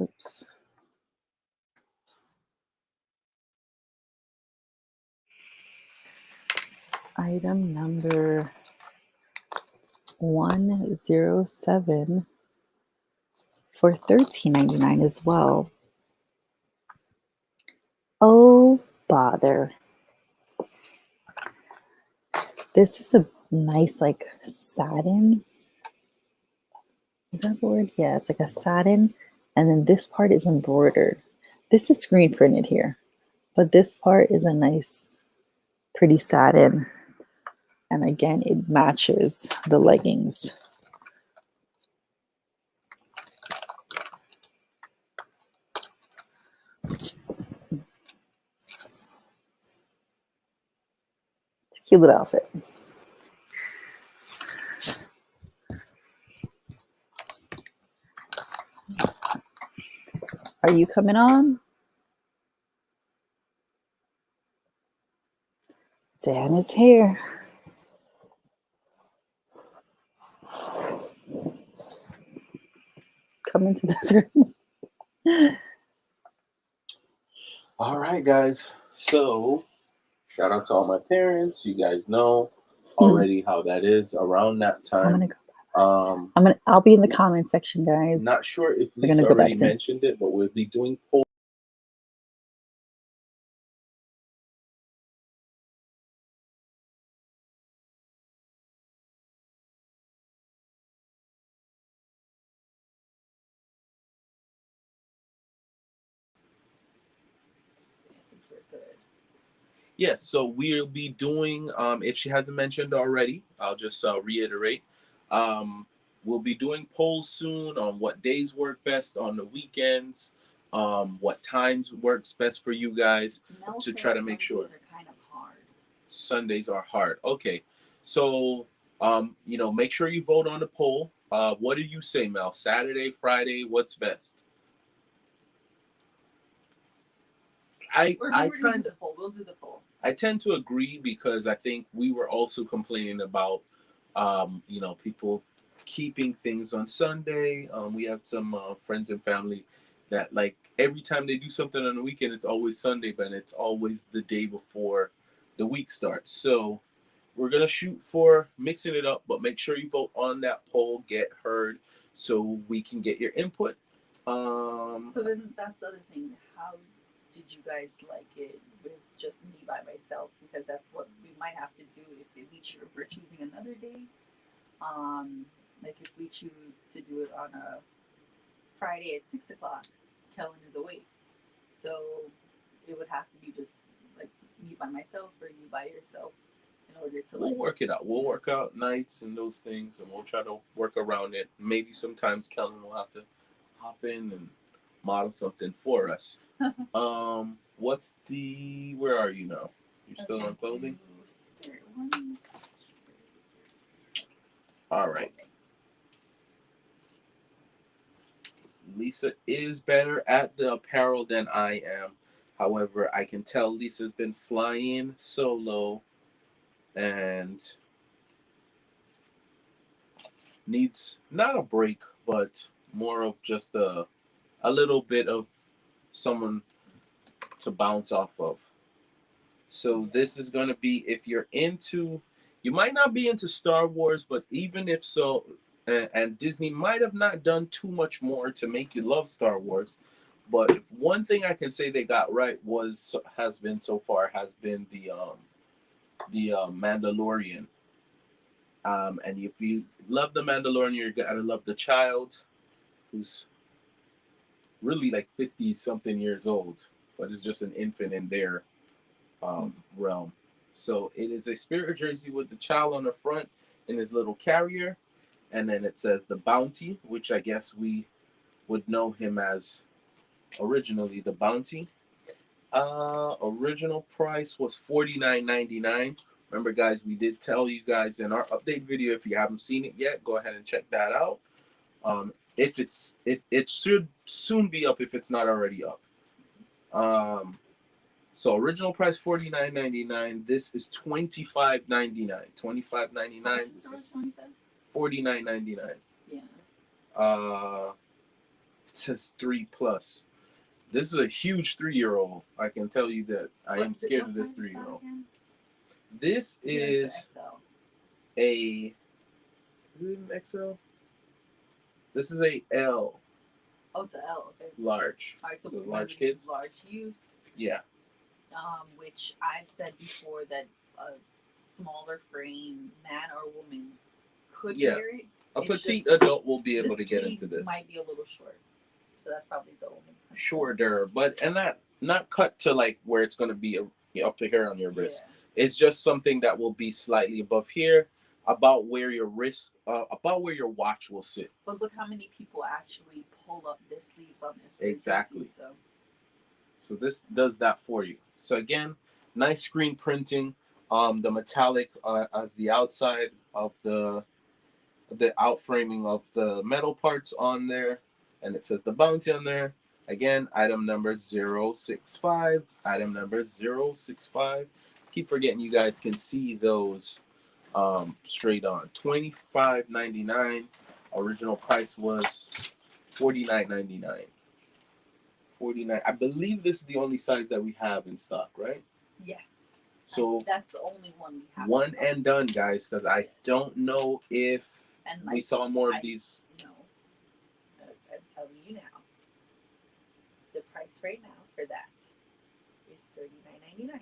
Oops. Item number 107 for $13.99 as well. Oh, bother. This is a nice, like, satin. Is that the word? Yeah, it's like a satin. And then this part is embroidered. This is screen printed here. But this part is a nice, pretty satin. And again, it matches the leggings. Cute little outfit. Are you coming on? Dan is here. Come into this room. All right, guys. So, shout out to all my parents. You guys know already how that is around that time. I'll be in the comment section, guys. Not sure if We're Lisa gonna go already back to- mentioned it, but we'll be doing polls. Yes, so we'll be doing, if she hasn't mentioned already, I'll just reiterate. We'll be doing polls soon on what days work best on the weekends, what times works best for you guys to try to make sure. Sundays are kind of hard. Sundays are hard. Okay, so, make sure you vote on the poll. What do you say, Mel? Saturday, Friday, what's best? We'll do the poll. I tend to agree because I think we were also complaining about, people keeping things on Sunday. We have some friends and family that like every time they do something on the weekend, it's always Sunday, but it's always the day before the week starts. So we're going to shoot for mixing it up, but make sure you vote on that poll, get heard so we can get your input. So then that's the other thing. How did you guys like it with just me by myself? Because that's what we might have to do if we're choosing another day. Like if we choose to do it on a Friday at 6:00, Kellen is awake, so it would have to be just like me by myself or you by yourself in order to We'll work it out. We'll work out nights and those things, and we'll try to work around it. Maybe sometimes Kellen will have to hop in and model something for us. Where are you now? You're still on clothing? All right. Lisa is better at the apparel than I am. However, I can tell Lisa's been flying solo and needs not a break, but more of just a little bit of someone to bounce off of. So this is going to be, if you're into, you might not be into Star Wars, but even if so, and Disney might have not done too much more to make you love Star Wars, but if one thing I can say they got right has been the Mandalorian. And if you love the Mandalorian, you're gonna love the child, who's really like 50 something years old, but is just an infant in their realm. So it is a spirit jersey with the child on the front in his little carrier, and then it says the Bounty, which I guess we would know him as originally the Bounty. Original price was $49.99. Remember, guys, we did tell you guys in our update video. If you haven't seen it yet, go ahead and check that out. If it should soon be up if it's not already up. So original price $49.99. This is $25.99. $25.99. This is $49.99. Yeah. It says 3+. This is a huge 3-year-old. I can tell you that. I am scared of this 3-year-old. This is a XL. This is a L. Oh, it's an L. Okay. Large. All right, so large kids. Large youth. Yeah. Which I've said before that a smaller frame man or woman could wear it. A petite adult will be able to get into this. Might be a little short, so that's probably the only. Shorter, but not cut to like where it's going to be up to here on your wrist. Yeah. It's just something that will be slightly above here, about where your wrist, about where your watch will sit. But look how many people actually pull up their sleeves on this. Exactly. So this does that for you. So again, nice screen printing. The metallic as the outside of the outframing of the metal parts on there, and it says the bounty on there. Again, item number 065. Item number 065. Keep forgetting you guys can see those straight on. $25.99. Original price was $49.99. 49. I believe this is the only size that we have in stock, right? Yes. So that's the only one we have. one and done, guys, because I don't know if we saw more of these. No. I'm telling you now. The price right now for that is $39.99.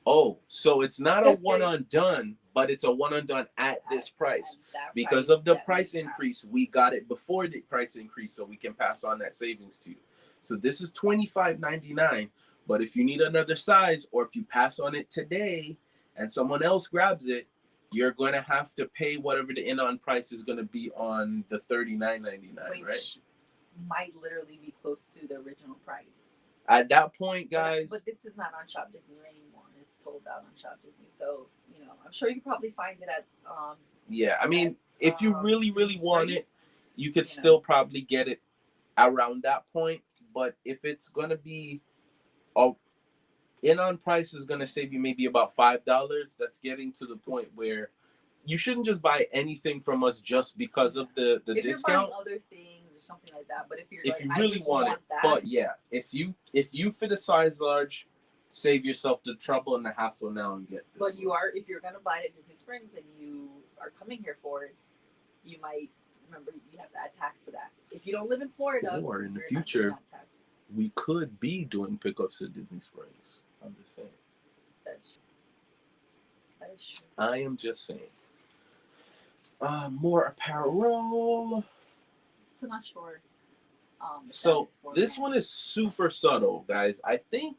Oh, so it's not a one and done, but it's a one and done at this price. Because of the price increase, we got it before the price increase, so we can pass on that savings to you. So this is $25.99, but if you need another size, or if you pass on it today and someone else grabs it, you're going to have to pay whatever the in-on price is going to be on the $39.99, right? Which might literally be close to the original price. At that point, guys. But this is not on Shop Disney anymore. It's sold out on Shop Disney. So, I'm sure you can probably find it at yeah, I mean, if you really want it, you could still probably get it around that point. But if it's gonna be in-on price is gonna save you maybe about $5. That's getting to the point where you shouldn't just buy anything from us just because of the if discount. You're buying other things or something like that, but if you really want it, that, but yeah, if you fit a size large, save yourself the trouble and the hassle now and get this. But if you're gonna buy it at Disney Springs and you are coming here for it, you might remember you have to add tax to that. If you don't live in Florida, or in the future, we could be doing pickups at Disney Springs. I'm just saying. That's true. That is true. I am just saying. More apparel. Still not sure. So this one is super subtle, guys. I think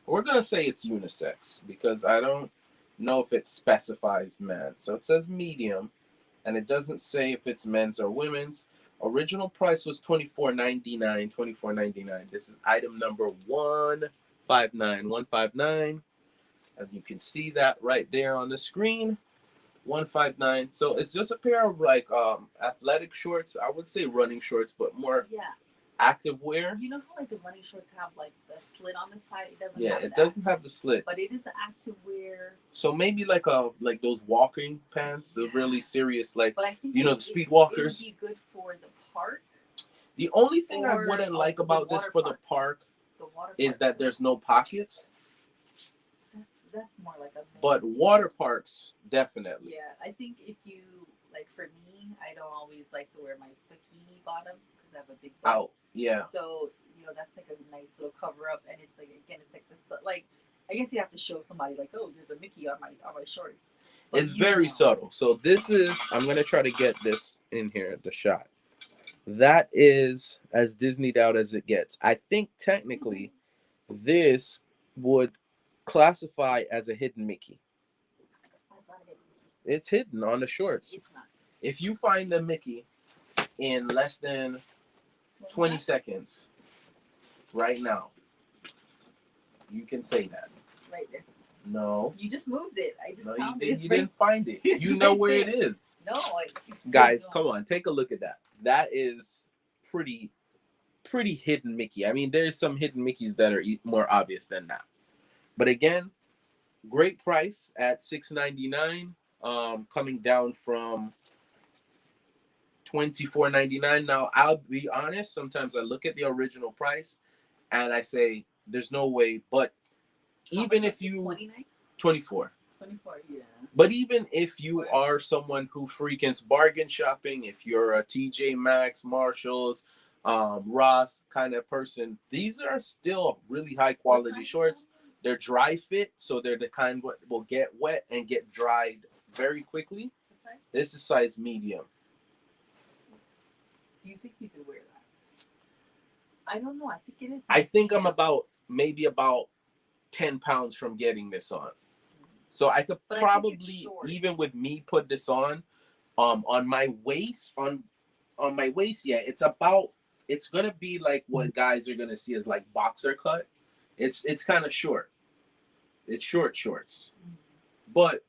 we're gonna say it's unisex because I don't know if it specifies men. So it says medium, and it doesn't say if it's men's or women's. Original price was $24.99. This is item number 159. And you can see that right there on the screen. 159. So it's just a pair of athletic shorts. I would say running shorts, but more active wear. You know how the running shorts have the slit on the side? It doesn't. Yeah, it doesn't have the slit. But it is active wear. So maybe like those walking pants, the really serious But I think the speed walkers. It would be good for the park. The only thing I wouldn't like about this for the park is that there's no pockets. That's more like a. But water parks, definitely. Yeah, I think if you for me, I don't always like to wear my bikini bottom because I have a big butt. Oh, yeah. So that's like a nice little cover up, and it's it's like this I guess you have to show somebody oh, there's a Mickey on my shorts. But it's very subtle. So this is I'm gonna try to get this in here, the shot. That is as Disneyed out as it gets. I think technically this would classify as a hidden Mickey. It's hidden on the shorts. It's not. If you find the Mickey in less than 20 seconds right now, you can say that. Right there. No. You just moved it. I just found it. You didn't find it. You know where it is. No. Guys, come on. Take a look at that. That is pretty hidden Mickey. I mean, there's some hidden Mickeys that are more obvious than that. But again, great price at $6.99, coming down from $24.99. Now, I'll be honest, sometimes I look at the original price and I say, there's no way. But even if you... 29? 24. 24, yeah. But even if you are someone who frequents bargain shopping, if you're a TJ Maxx, Marshalls, Ross kind of person, these are still really high quality shorts. They're dry fit, so they're the kind that will get wet and get dried very quickly. This is size medium. Do you think you could wear that? I don't know. I think it is. I think I'm about 10 pounds from getting this on. So I could probably, even with me, put this on my waist, on my waist. Yeah, it's gonna be like what guys are gonna see as like boxer cut. It's kind of short. It's short shorts, But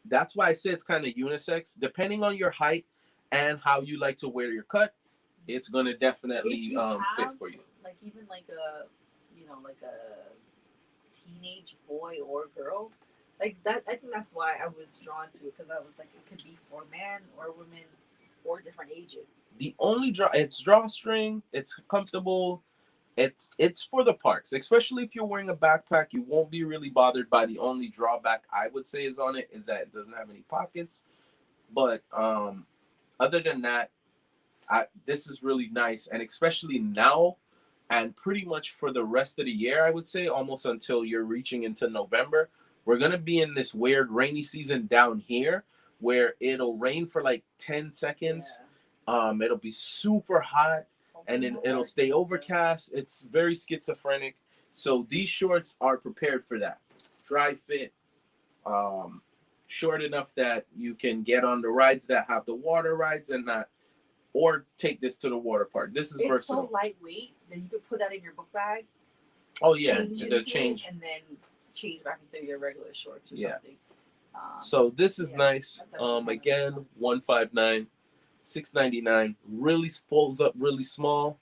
that's why I say it's kind of unisex. Depending on your height and how you like to wear your cut, it's gonna definitely fit for you. Like even like a, like a teenage boy or girl, like that. I think that's why I was drawn to it, because I was like, it could be for man or women or different ages. The only it's drawstring. It's comfortable. It's for the parks, especially if you're wearing a backpack. You won't be really bothered by the only drawback I would say is on it is that it doesn't have any pockets. But other than that, this is really nice, and especially now, and pretty much for the rest of the year, I would say almost until you're reaching into November, we're gonna be in this weird rainy season down here where it'll rain for like 10 seconds. Yeah. It'll be super hot, and then it'll stay overcast. It's very schizophrenic. So these shorts are prepared for that. Dry fit, short enough that you can get on the rides that have the water rides and not, or take this to the water park. This is versatile. It's so lightweight that you could put that in your book bag. Oh yeah, the change, and then change back into your regular shorts or something. So this is nice. Again, $159, $699. Really folds up really small.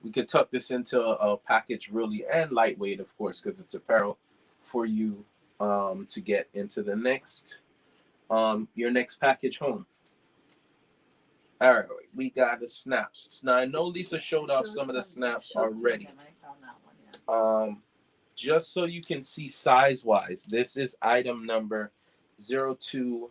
We could tuck this into a package really, and lightweight, of course, because it's apparel for you to get into the next your next package home. All right, we got the snaps. Now I know Lisa showed off some of the snaps already. Just so you can see size-wise, this is item number 020.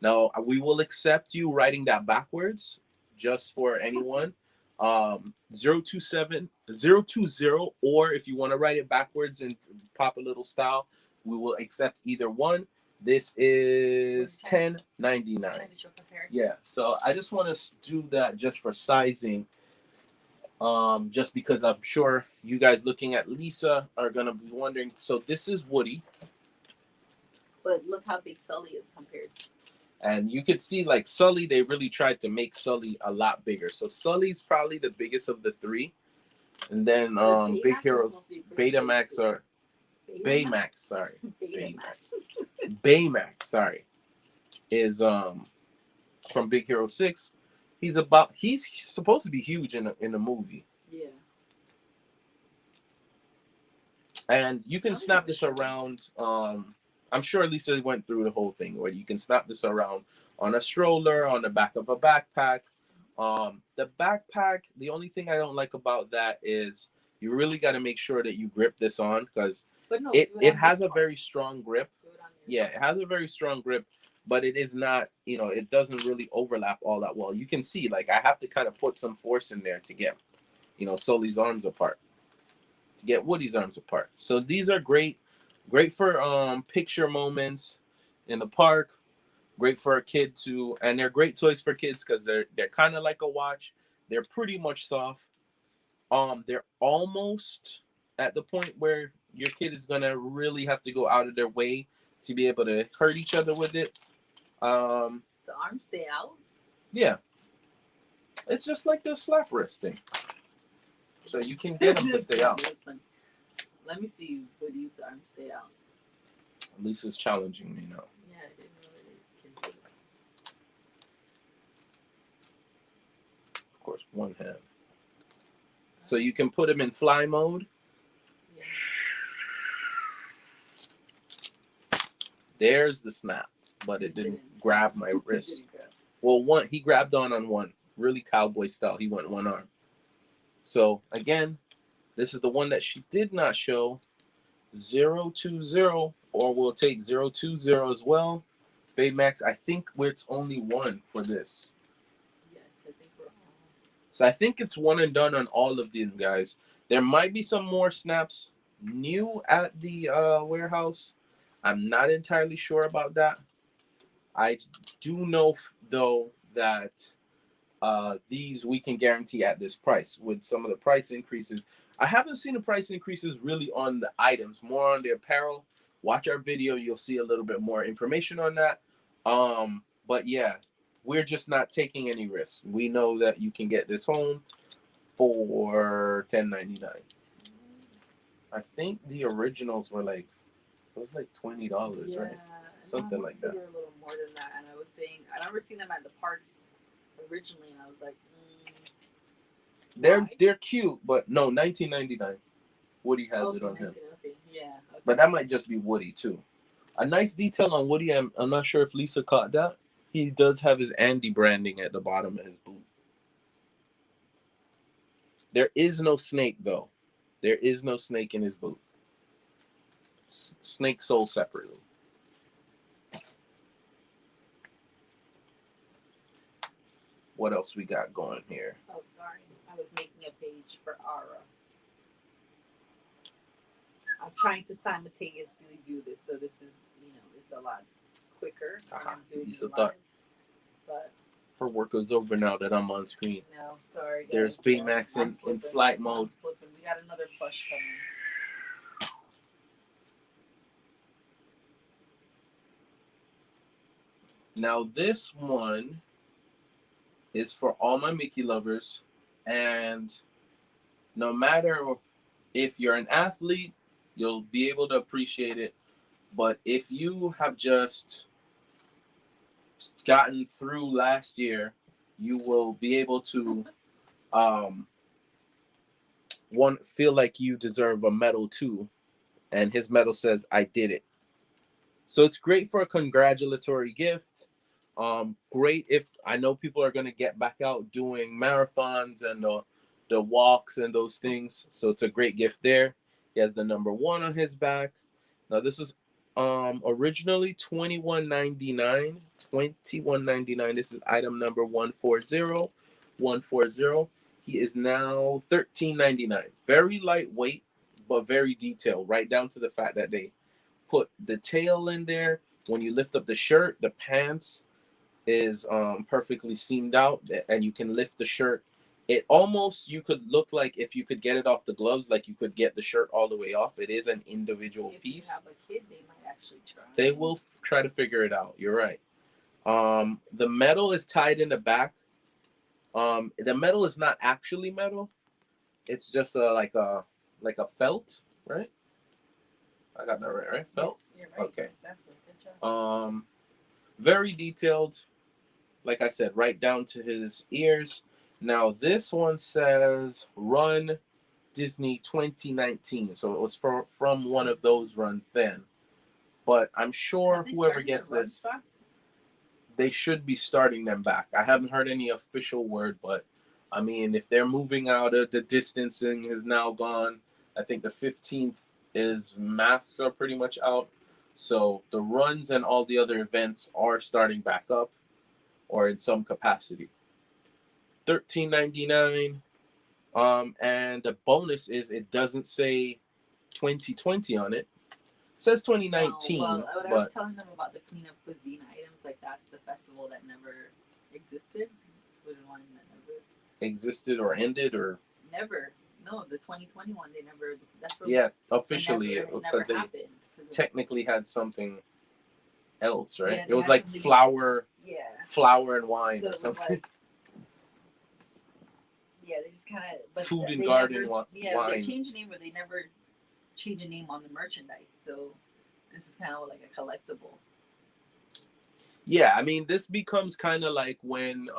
Now we will accept you writing that backwards, just for anyone. 027, 020, or if you want to write it backwards and pop a little style, we will accept either one. This is $10.99. Yeah, so I just want to do that just for sizing. Just because I'm sure you guys looking at Lisa are gonna be wondering. So this is Woody. But look how big Sully is compared. And you could see like Sully, they really tried to make Sully a lot bigger. So Sully's probably the biggest of the three. And then Big Hero, Baymax, is from Big Hero 6. He's supposed to be huge in the movie. Yeah. And you can snap this around. I'm sure Lisa went through the whole thing where you can snap this around on a stroller, on the back of a backpack. The backpack, the only thing I don't like about that is you really got to make sure that you grip this on, because it has a very strong grip. Yeah, it has a very strong grip, but it is not, it doesn't really overlap all that well. You can see, like, I have to kind of put some force in there to get, Sully's arms apart, to get Woody's arms apart. So these are great for picture moments in the park. Great for a kid too, and they're great toys for kids because they're kind of like a watch. They're pretty much soft. They're almost at the point where your kid is gonna really have to go out of their way to be able to hurt each other with it. The arms stay out? Yeah. It's just like the slap wrist thing. So you can get them to stay out. Let me see Woody's arms stay out. Lisa's challenging me now. Yeah, I didn't know that it can do it. Of course, one hand. So you can put them in fly mode. Yeah. There's the snap, but it didn't grab my wrist. Well, he grabbed on one, really cowboy style. He went one arm. So again, this is the one that she did not show, 020, or we'll take 020 as well. Baymax, I think it's only one for this. Yes, I think we're all. So I think it's one and done on all of these guys. There might be some more snaps new at the warehouse. I'm not entirely sure about that. I do know, though, that these we can guarantee at this price. With some of the price increases, I haven't seen the price increases really on the items, more on the apparel. Watch our video, you'll see a little bit more information on that. But yeah, we're just not taking any risks. We know that you can get this home for $10.99. I think the originals were like It was like $20, Yeah, right? Something like that. They were a little more than that, and I was saying I remember seeing them at the parks originally, and I was like, they're cute, but no, 1999. Woody has it on him. Okay. Yeah, okay. But that might just be Woody too. A nice detail on Woody. I'm not sure if Lisa caught that. He does have his Andy branding at the bottom of his boot. There is no snake though. There is no snake in his boot. Snake sold separately. What else we got going here? Oh, sorry. I was making a page for Ara. I'm trying to simultaneously do this, so this is, it's a lot quicker when I'm doing Lisa the thought lives. But her work is over now that I'm on screen. no, sorry. Guys. There's Baymax in flight mode. I'm slipping. We got another plush coming. Now this one is for all my Mickey lovers, and no matter if you're an athlete, you'll be able to appreciate it. But if you have just gotten through last year, you will be able to feel like you deserve a medal too. And his medal says, "I did it." So it's great for a congratulatory gift. Great if I know people are going to get back out doing marathons and the walks and those things. So it's a great gift there. He has the number 1 on his back. Now this is originally $21.99. $21.99. This is item number 140. 140. He is now $13.99. Very lightweight, but very detailed, right down to the fact that they put the tail in there. When you lift up the shirt, the pants is perfectly seamed out, and you can lift the shirt. It almost, you could look like if you could get it off the gloves, like you could get the shirt all the way off. It is an individual piece. If you have a kid, they might actually try. They will try to figure it out. You're right. The metal is tied in the back. The metal is not actually metal. It's just like a felt, right? I got that right? Felt? Yes, you're right. Okay. Exactly. Good job. Very detailed. Like I said, right down to his ears. Now this one says Run Disney 2019. So it was from one of those runs then. But I'm sure whoever gets this, they should be starting them back. I haven't heard any official word, but I mean, if they're moving out of the distancing is now gone. I think the 15th is masks are pretty much out. So the runs and all the other events are starting back up, or in some capacity. $13.99. And the bonus is it doesn't say 2020 on it. It says 2019. Well, what I was telling them about the cleanup cuisine items, like that's the festival that never existed. Wouldn't want that never existed or ended or never. No, the 2021 they never. That's yeah, officially because they technically had something else, right? Yeah, it was like flour, flour and wine so or something. Like, yeah, they just kind of food and garden never, wine. They changed the name, but they never changed the name on the merchandise. So this is kind of like a collectible. Yeah, I mean, this becomes kind of like when,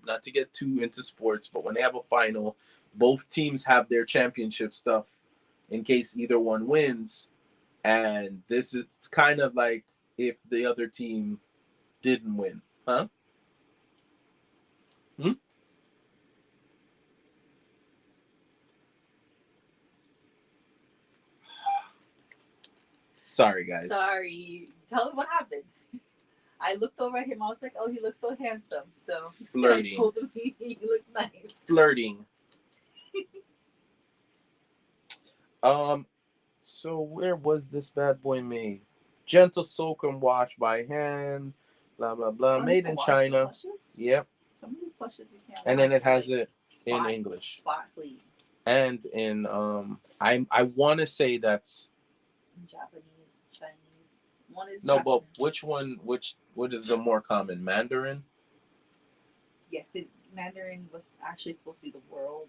not to get too into sports, but when they have a final, both teams have their championship stuff in case either one wins. And this is kind of like if the other team didn't win. Huh? Sorry, guys. Sorry. Tell him what happened. I looked over at him. I was like, "Oh, he looks so handsome." So flirting. I told him he looked nice. Flirting. So where was this bad boy made? Gentle soak and wash by hand. Blah blah blah. Made in China. Yep. Some of these plushes you can't. And then it has like, it in English. Spot clean. And in I want to say that's Japanese, Chinese. One is no, Japanese. but which one? What is the more common? Mandarin. Yes, Mandarin was actually supposed to be the world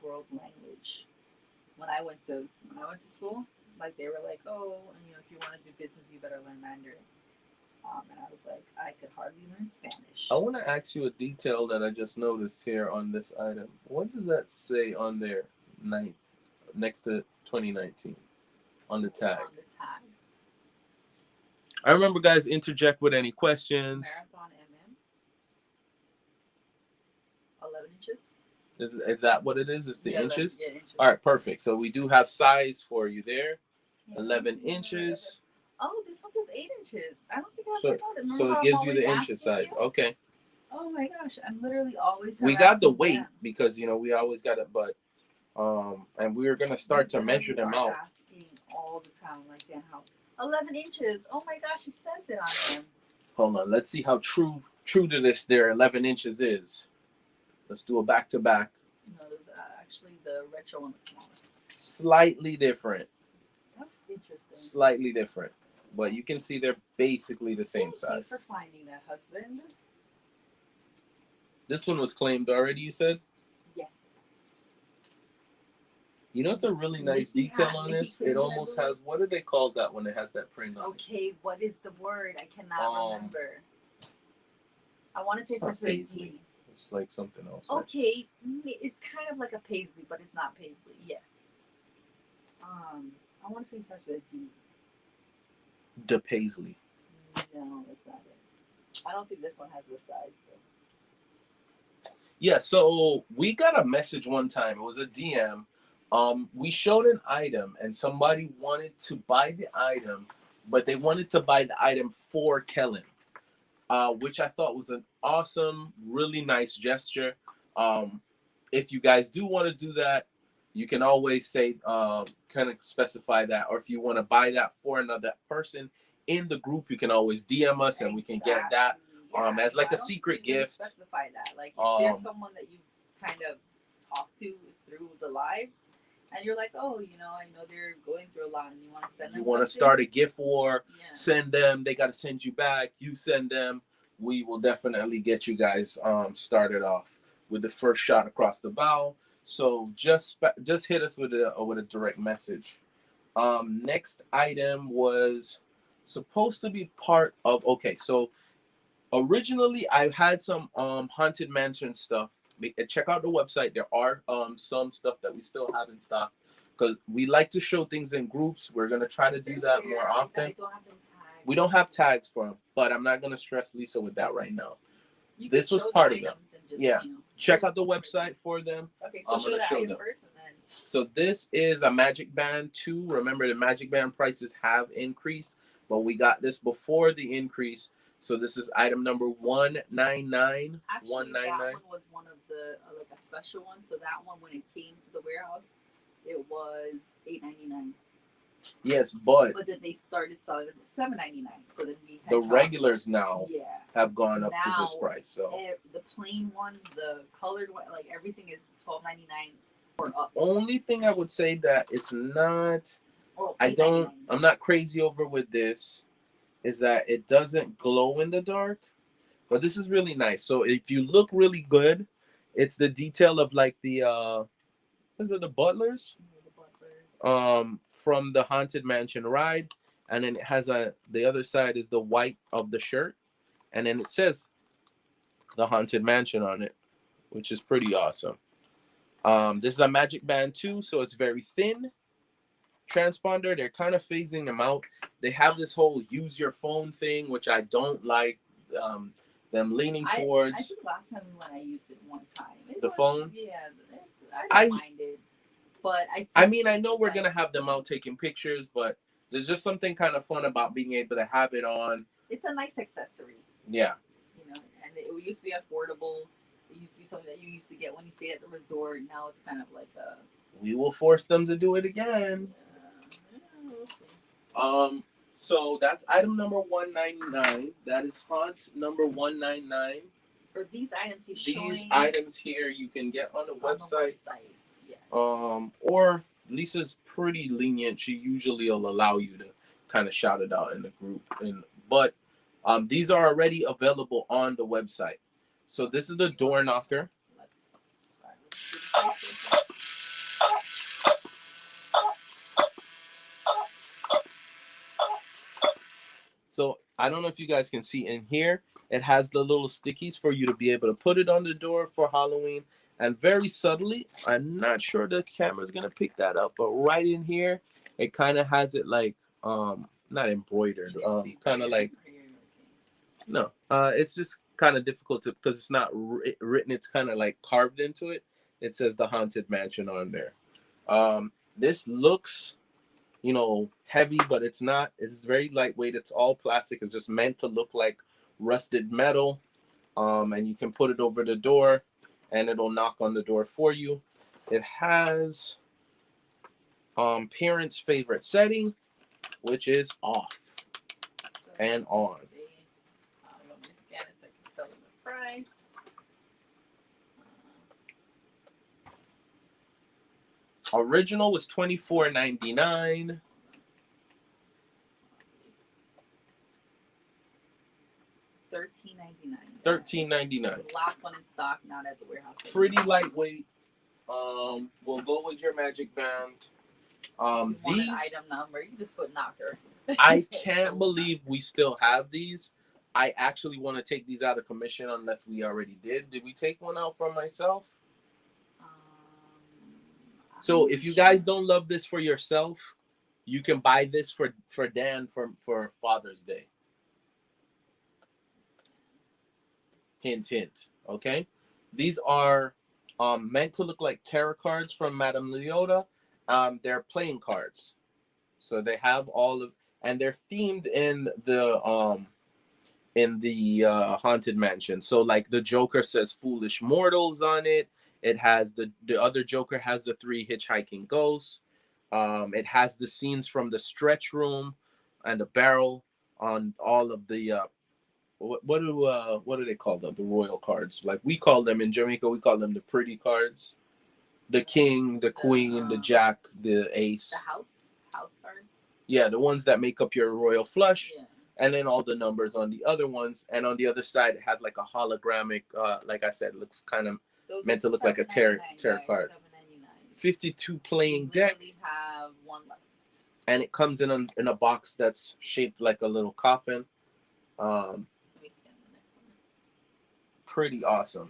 language. When I went to school, like they were like, oh, you know, if you want to do business, you better learn Mandarin. And I was like, I could hardly learn Spanish. I want to ask you a detail that I just noticed here on this item. What does that say on there, next to 2019, on the tag? On the tag. I remember, guys, interject with any questions. Marathon MM. 11 inches. Is that what it is? It's the inches? Yeah, inches. All right, perfect. So we do have size for you there. Yeah. 11 inches. Oh, this one says 8 inches. I don't think I So, ever noticed. so Remember it gives how you I'm the always inches asking size. you? Okay. Oh my gosh, I'm literally always We got the harassing weight them. because, you know, we always got it, but and we were going to start to measure them out. Asking all the time, like, Dan, how 11 inches. Oh my gosh, it says it on them. Hold on. Let's see how true to this there 11 inches is. Let's do a back-to-back. No, actually, the retro one is smaller. Slightly different. That's interesting. Slightly different. But you can see they're basically the same size. Thank you for finding that, husband. This one was claimed already, you said? Yes. You know, it's a really nice detail on this. It almost has, what do they call that when it has that print on it? Okay, what is the word? I cannot remember. I want to say It's not something. paisley. It's like something else. Right? Okay, it's kind of like a paisley, but it's not paisley. Yes. I want to say it starts with a D. The paisley. No, that's not it. I don't think this one has the size though. Yeah, so we got a message one time. It was a DM. We showed an item and somebody wanted to buy the item, but they wanted to buy the item for Kellen, which I thought was an awesome, really nice gesture. If you guys do want to do that, you can always say, kind of specify that. Or if you want to buy that for another person in the group, you can always DM us and we can get that as like a secret gift. Specify that. Like if there's someone that you kind of talk to through the lives, and you're like, oh, you know, I know they're going through a lot, and you want to send them. You want to start a gift war? Send them. They got to send you back. You send them. We will definitely get you guys started off with the first shot across the bow. So just hit us with a direct message. Next item was supposed to be part of. Okay, so originally I had some Haunted Mansion stuff. Check out the website. There are some stuff that we still have in stock because we like to show things in groups. We're gonna try to do that more often. We don't have tags for them, but I'm not gonna stress Lisa with that right now. This was part of them. Yeah. Check out the website for them. Okay, so I'm gonna show them first and then. So this is a Magic Band 2. Remember, the Magic Band prices have increased, but we got this before the increase. So this is item number 199. Actually, 199. That one was one of the like a special one. So that one, when it came to the warehouse, it was $8.99. Yes, but then they started selling it for $7.99. So then we had the regulars now have gone up to this price. So the plain ones, the colored one, like everything is $12.99 or up. Only thing I would say that it's not. I'm not crazy over with this. Is that it doesn't glow in the dark, but this is really nice. So if you look really good, it's the detail of like the is it the butlers? From the Haunted Mansion ride, and then it has the other side is the white of the shirt, and then it says the Haunted Mansion on it, which is pretty awesome. This is a Magic Band 2, so it's very thin. Transponder, they're kind of phasing them out. They have this whole use your phone thing, which I don't like. Them leaning towards. I think last time when I used it one time, phone. Yeah, I didn't mind it. But I know we're gonna have them out taking pictures, but there's just something kind of fun about being able to have it on. It's a nice accessory. Yeah. You know, and it used to be affordable. It used to be something that you used to get when you stayed at the resort. Now it's kind of like a. We will force them to do it again. We'll see. So that's item number 199. That is haunt number 199. For these items, these items here you can get on the website. Yes. Or Lisa's pretty lenient. She usually will allow you to kind of shout it out in the group. But these are already available on the website. So this is the door knocker. So I don't know if you guys can see in here, it has the little stickies for you to be able to put it on the door for Halloween. And very subtly, I'm not sure the camera's gonna pick that up, but right in here, it kind of has it like not embroidered, kind of like no, it's just kind of difficult to because it's not written. It's kind of like carved into it. It says the Haunted Mansion on there. This looks, you know, heavy, but it's not. It's very lightweight. It's all plastic. It's just meant to look like rusted metal. And you can put it over the door, and it'll knock on the door for you. It has parents' favorite setting, which is off and on. Let me scan it so I can tell them the price. Original was $24.99. $13.99. $13.99. The last one in stock, not at the warehouse. Pretty lightweight. We'll go with your magic band. You want These an item number, you can just put knocker. I can't believe we still have these. I actually want to take these out of commission unless we already did. Did we take one out from myself? So if you guys don't love this for yourself, you can buy this for Dan for Father's Day. Hint, hint. Okay, these are meant to look like tarot cards from Madame Leota. They're playing cards, so they have all of, and they're themed in the Haunted Mansion. So like the Joker says "Foolish Mortals" on it. It has the other Joker has the 3 hitchhiking ghosts. It has the scenes from the stretch room and the barrel on all of the what do they call them? The royal cards. Like we call them in Jamaica, we call them the pretty cards. The king, the queen, the jack, the ace. The house cards. Yeah, the ones that make up your royal flush. Yeah. And then all the numbers on the other ones. And on the other side, it has like a hologramic, like I said, it looks kind of meant to look like a tarot card. 52 playing deck. We have one left. And it comes in a box that's shaped like a little coffin. Let me scan the next one. Pretty awesome.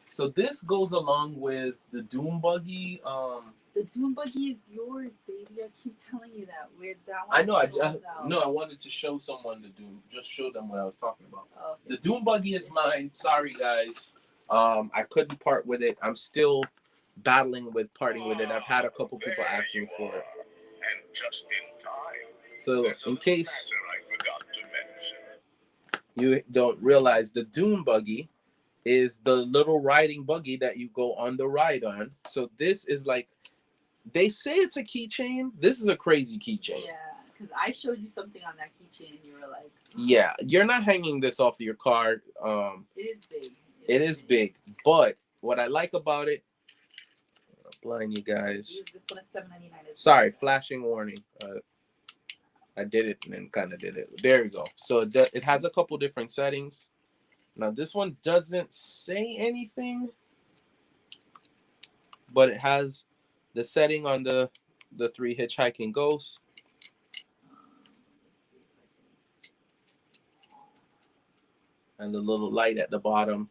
So this goes along with the Doom Buggy. The Doom Buggy is yours, baby. I keep telling you that. I know. I wanted to show someone the Doom. Just show them what I was talking about. Okay. The Doom Buggy is mine. Sorry, guys. I couldn't part with it. I'm still battling with parting with it. I've had a couple people asking for it. And just in time. So in case you don't realize, the Doom Buggy is the little riding buggy that you go on the ride on. So this is like, they say it's a keychain. This is a crazy keychain. Yeah, because I showed you something on that keychain and you were like, yeah, you're not hanging this off of your car. It is big. It is big. But what I like about it, I'll blind you guys. This one is $7.99. Sorry, flashing warning. I did it and then kind of did it. There we go. So it has a couple different settings. Now this one doesn't say anything, but it has the setting on the 3 hitchhiking ghosts. And the little light at the bottom.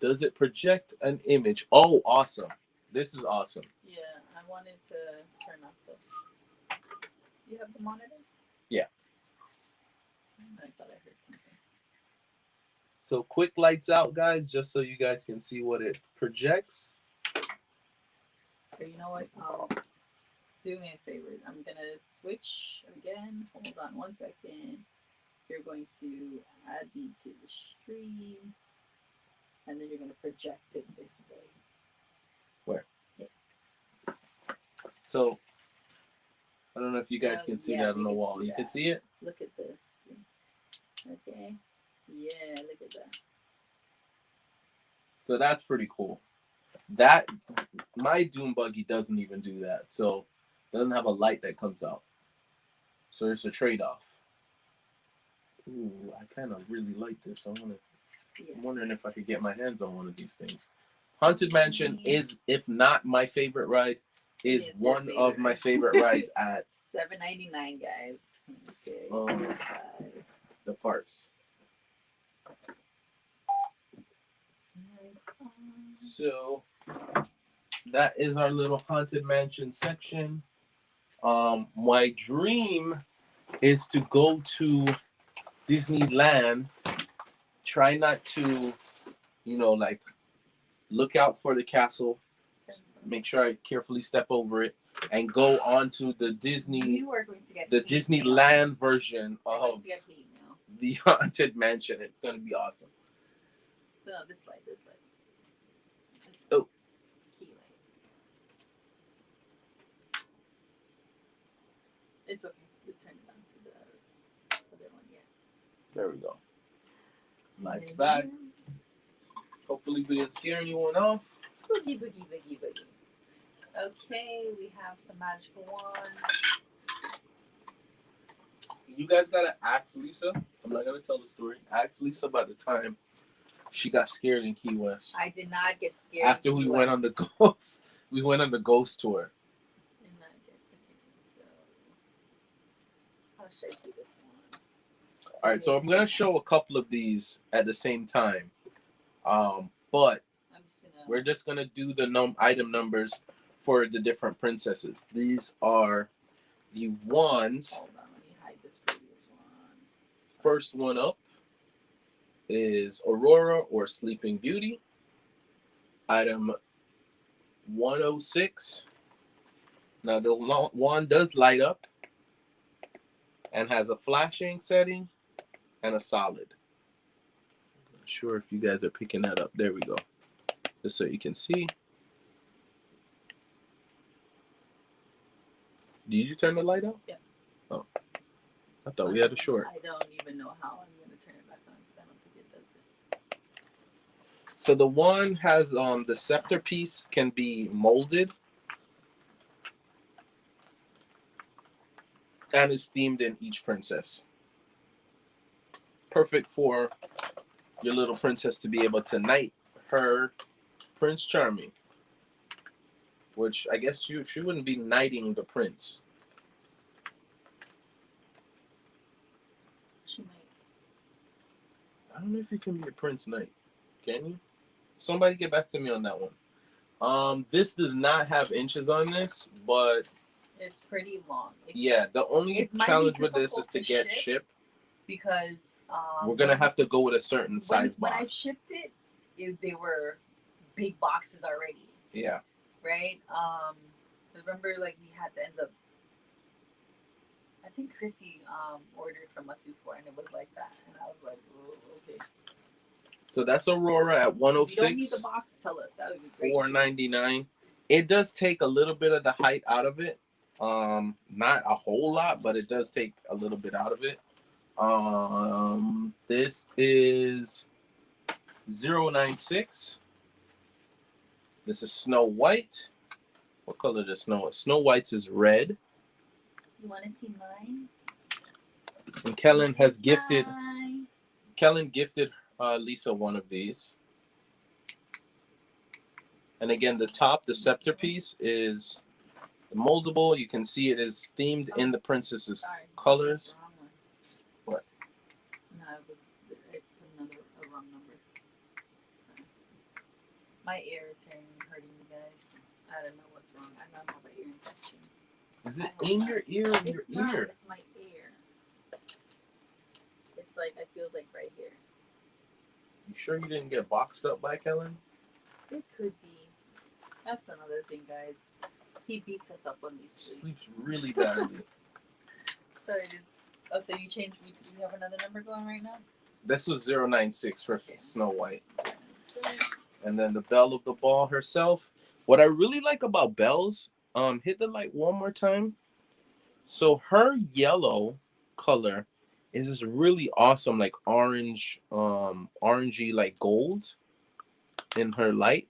Does it project an image? Oh, awesome. This is awesome. Yeah, I wanted to turn off the... You have the monitor? Yeah. I thought I heard something. So quick lights out, guys, just so you guys can see what it projects. Okay, you know what? Do me a favor. I'm going to switch again. Hold on 1 second. You're going to add me to the stream. And then you're going to project it this way. Where? Yeah. So, I don't know if you guys can see that on the wall. You can see it? Look at this. Okay. Yeah, look at that. So that's pretty cool. That my Doom Buggy doesn't even do that. So it doesn't have a light that comes out. So it's a trade-off. Ooh, I kind of really like this. I'm wondering if I could get my hands on one of these things. Haunted Mansion is, if not my favorite ride, is one of my favorite rides at $7.99, guys. Okay. the parts. So that is our little haunted mansion section. My dream is to go to Disneyland. Try not to, like look out for the castle. Make sure I carefully step over it and go on to the Disneyland version of the Haunted Mansion. It's gonna be awesome. No, this light. Oh. Key light. It's okay. Just turn it on to the other one. Yeah. There we go. Lights back. Hopefully we didn't scare anyone off. Boogie. Okay, we have some magical wands. You guys gotta ask Lisa. I'm not gonna tell the story. Ask Lisa about the time she got scared in Key West. I did not get scared. After we went on the ghost, ghost tour. Did not get so. How should I do this one? All right, so I'm gonna show a couple of these at the same time, but we're just gonna do the item numbers for the different princesses. These are the wands. Hold on, let me hide this previous one. First one up is Aurora or Sleeping Beauty. Item 106. Now the wand does light up and has a flashing setting and a solid. Not sure if you guys are picking that up. There we go. Just so you can see. Did you turn the light out? Yeah. Oh. I thought we had a short. I don't even know how I'm going to turn it back on because I don't think it does it. So the wand has the scepter piece can be molded and is themed in each princess. Perfect for your little princess to be able to knight her Prince Charming. Which I guess she wouldn't be knighting the prince. She might. I don't know if you can be a prince knight. Can you? Somebody get back to me on that one. This does not have inches on this, but it's pretty long. The only challenge with this is to get shipped. Because we're gonna have to go with a certain size box. When I shipped it, they were big boxes already. Yeah. Right? Remember, like, we had to end up. I think Chrissy ordered from us before, and it was like that, and I was like, oh, okay. So that's Aurora at 106. If you don't need the box, tell us. That would be great. $4.99. It does take a little bit of the height out of it. Not a whole lot, but it does take a little bit out of it. This is 096. This is Snow White. What color does Snow White? Snow White's is red. You want to see mine? And Kellen has gifted. Kellen gifted Lisa one of these. And again, the top, the scepter piece is moldable. You can see it is themed in the princess's colors. What? No, I put a wrong number. Sorry. My ear is hurting you guys. I don't know what's wrong. I don't have an ear infection. Is it in your ear or your ear? It's my ear. It's like, it feels like right here. You sure you didn't get boxed up by Kellen? It could be. That's another thing, guys. He beats us up when we sleep. Sleeps really badly. So it is. Oh, so you changed. We have another number going right now? This was 096 for Snow White. And then the Belle of the Ball herself. What I really like about Belle's, hit the light one more time. So her yellow color is this really awesome, like orange, orangey, like gold in her light.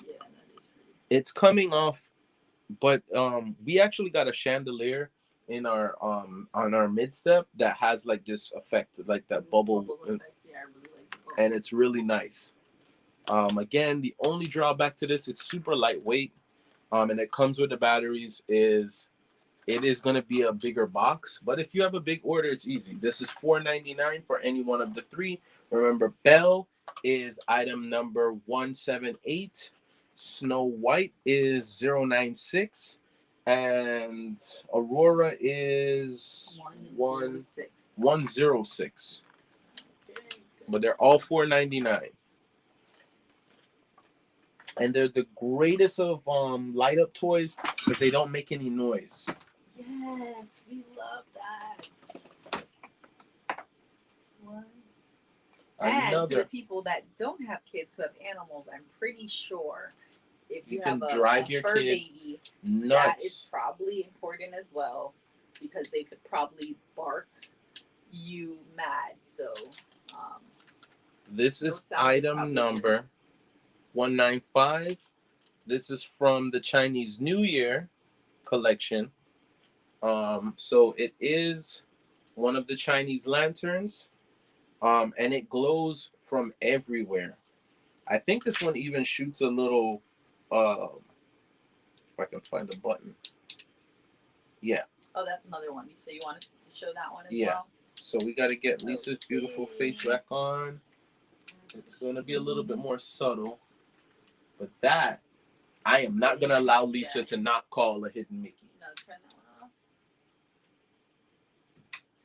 Yeah, that is pretty. It's coming off, but we actually got a chandelier in our on our mid step that has like this effect, like that bubble effect. Yeah, I really like the bubble. And it's really nice. Again, the only drawback to this, it's super lightweight, and it comes with the batteries, is it is going to be a bigger box. But if you have a big order, it's easy. This is $4.99 for any one of the three. Remember, Belle is item number 178. Snow White is 096. And Aurora is 106. But they're all $4.99. And they're the greatest of light up toys because they don't make any noise. Yes, we love that. What? And to the people that don't have kids who have animals, I'm pretty sure if you have can drive a your fur kid baby, nuts. that is probably important as well because they could probably bark you mad. So this is item number 195. This is from the Chinese New Year collection. So it is one of the Chinese lanterns, and it glows from everywhere. I think this one even shoots a little. If I can find a button. Yeah. Oh, that's another one. So you want to show that one as Yeah. well? So we got to get Lisa's beautiful face back on. It's going to be a little bit more subtle. But that, I am not going to allow Lisa to not call a hidden Mickey. No, turn that one off.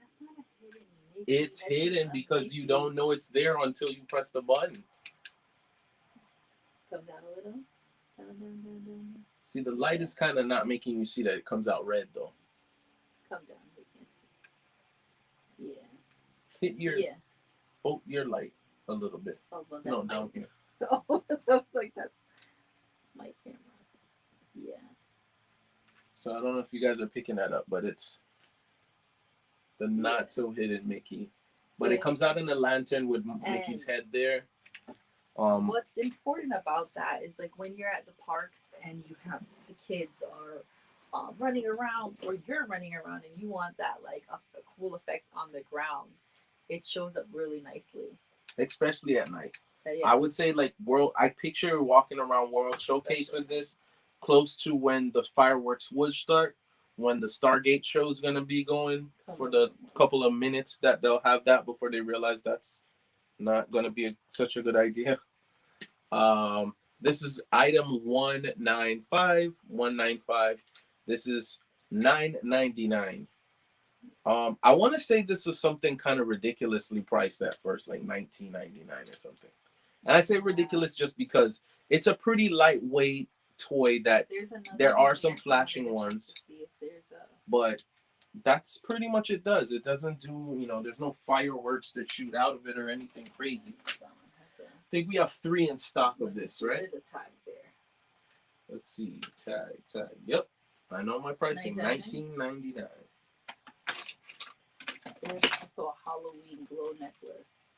That's not a hidden Mickey. It's hidden because you don't know it's there until you press the button. Come down a little. Down. See, the light is kind of not making you see that it comes out red, though. Come down. We can see. Yeah. Hit your light a little bit. Oh, well, No, down here. Oh, so it's like that's my camera. Yeah. So I don't know if you guys are picking that up, but it's the not so hidden Mickey. But it comes out in a lantern with Mickey's head there. What's important about that is like when you're at the parks and you have the kids are running around or you're running around and you want that like a cool effect on the ground, it shows up really nicely. Especially at night. Yeah. I would say like I picture walking around World Showcase with this close to when the fireworks would start, when the Stargate show is going to be going for the couple of minutes that they'll have that before they realize that's not going to be such a good idea. This is item 195. This is $9.99. I want to say this was something kind of ridiculously priced at first, like $19.99 or something. And I say ridiculous just because it's a pretty lightweight toy that there are some flashing ones, but that's pretty much it does. It doesn't do, there's no fireworks that shoot out of it or anything crazy. I think we have 3 in stock of this, right? There's a tag there. Let's see. Tag. Yep. I know my pricing. $19.99. There's also a Halloween glow necklace.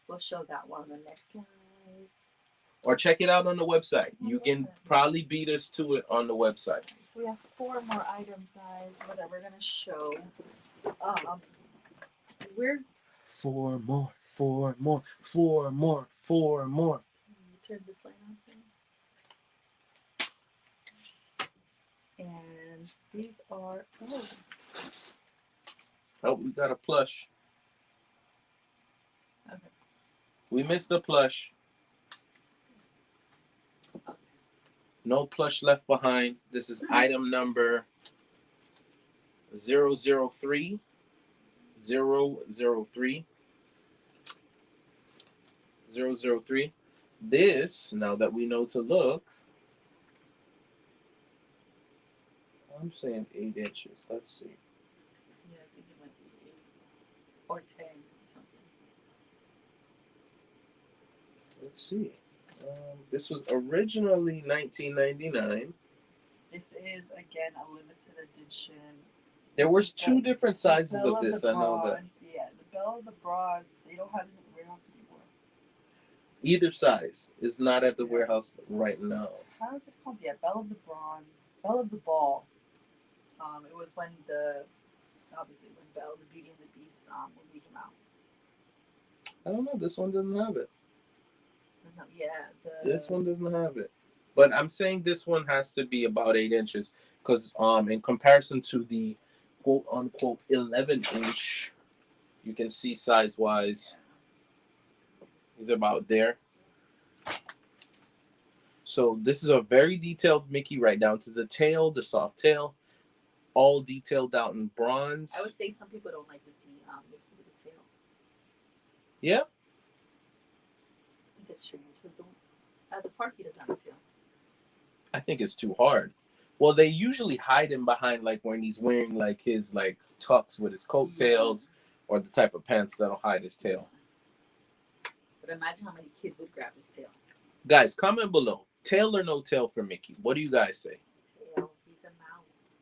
We'll show that one on the next slide. Or check it out on the website. You can probably beat us to it on the website. So we have 4 more items, guys, that we're going to show. We're 4 more. You turn this light on here. And these are Oh, we got a plush. Okay. We missed the plush. No plush left behind. This is item number 003. 003. This, now that we know to look, I'm saying 8 inches. Let's see. Yeah, I think it might be 8 or 10 or something. Let's see. This was originally $19.99. This is again a limited edition. There was 2 different sizes of this. I know that. Yeah, the Belle of the Bronze. They don't have it at the warehouse anymore. Either size is not at the warehouse right now. How is it called? Yeah, Belle of the Bronze, Belle of the Ball. It was when obviously when Belle, the Beauty and the Beast, when we came out. I don't know. This one doesn't have it. Yeah. This one doesn't have it. But I'm saying this one has to be about 8 inches because in comparison to the quote unquote 11-inch, you can see size wise, he's about there. So this is a very detailed Mickey, right down to the tail, the soft tail, all detailed out in bronze. I would say some people don't like to see Mickey with a tail. Yeah, I think that's true because at the park he doesn't have a tail. I think it's too hard. Well, they usually hide him behind like when he's wearing like his like tux with his coattails, or the type of pants that'll hide his tail. But imagine how many kids would grab his tail. Guys, comment below. Tail or no tail for Mickey? What do you guys say? Tail. He's a mouse.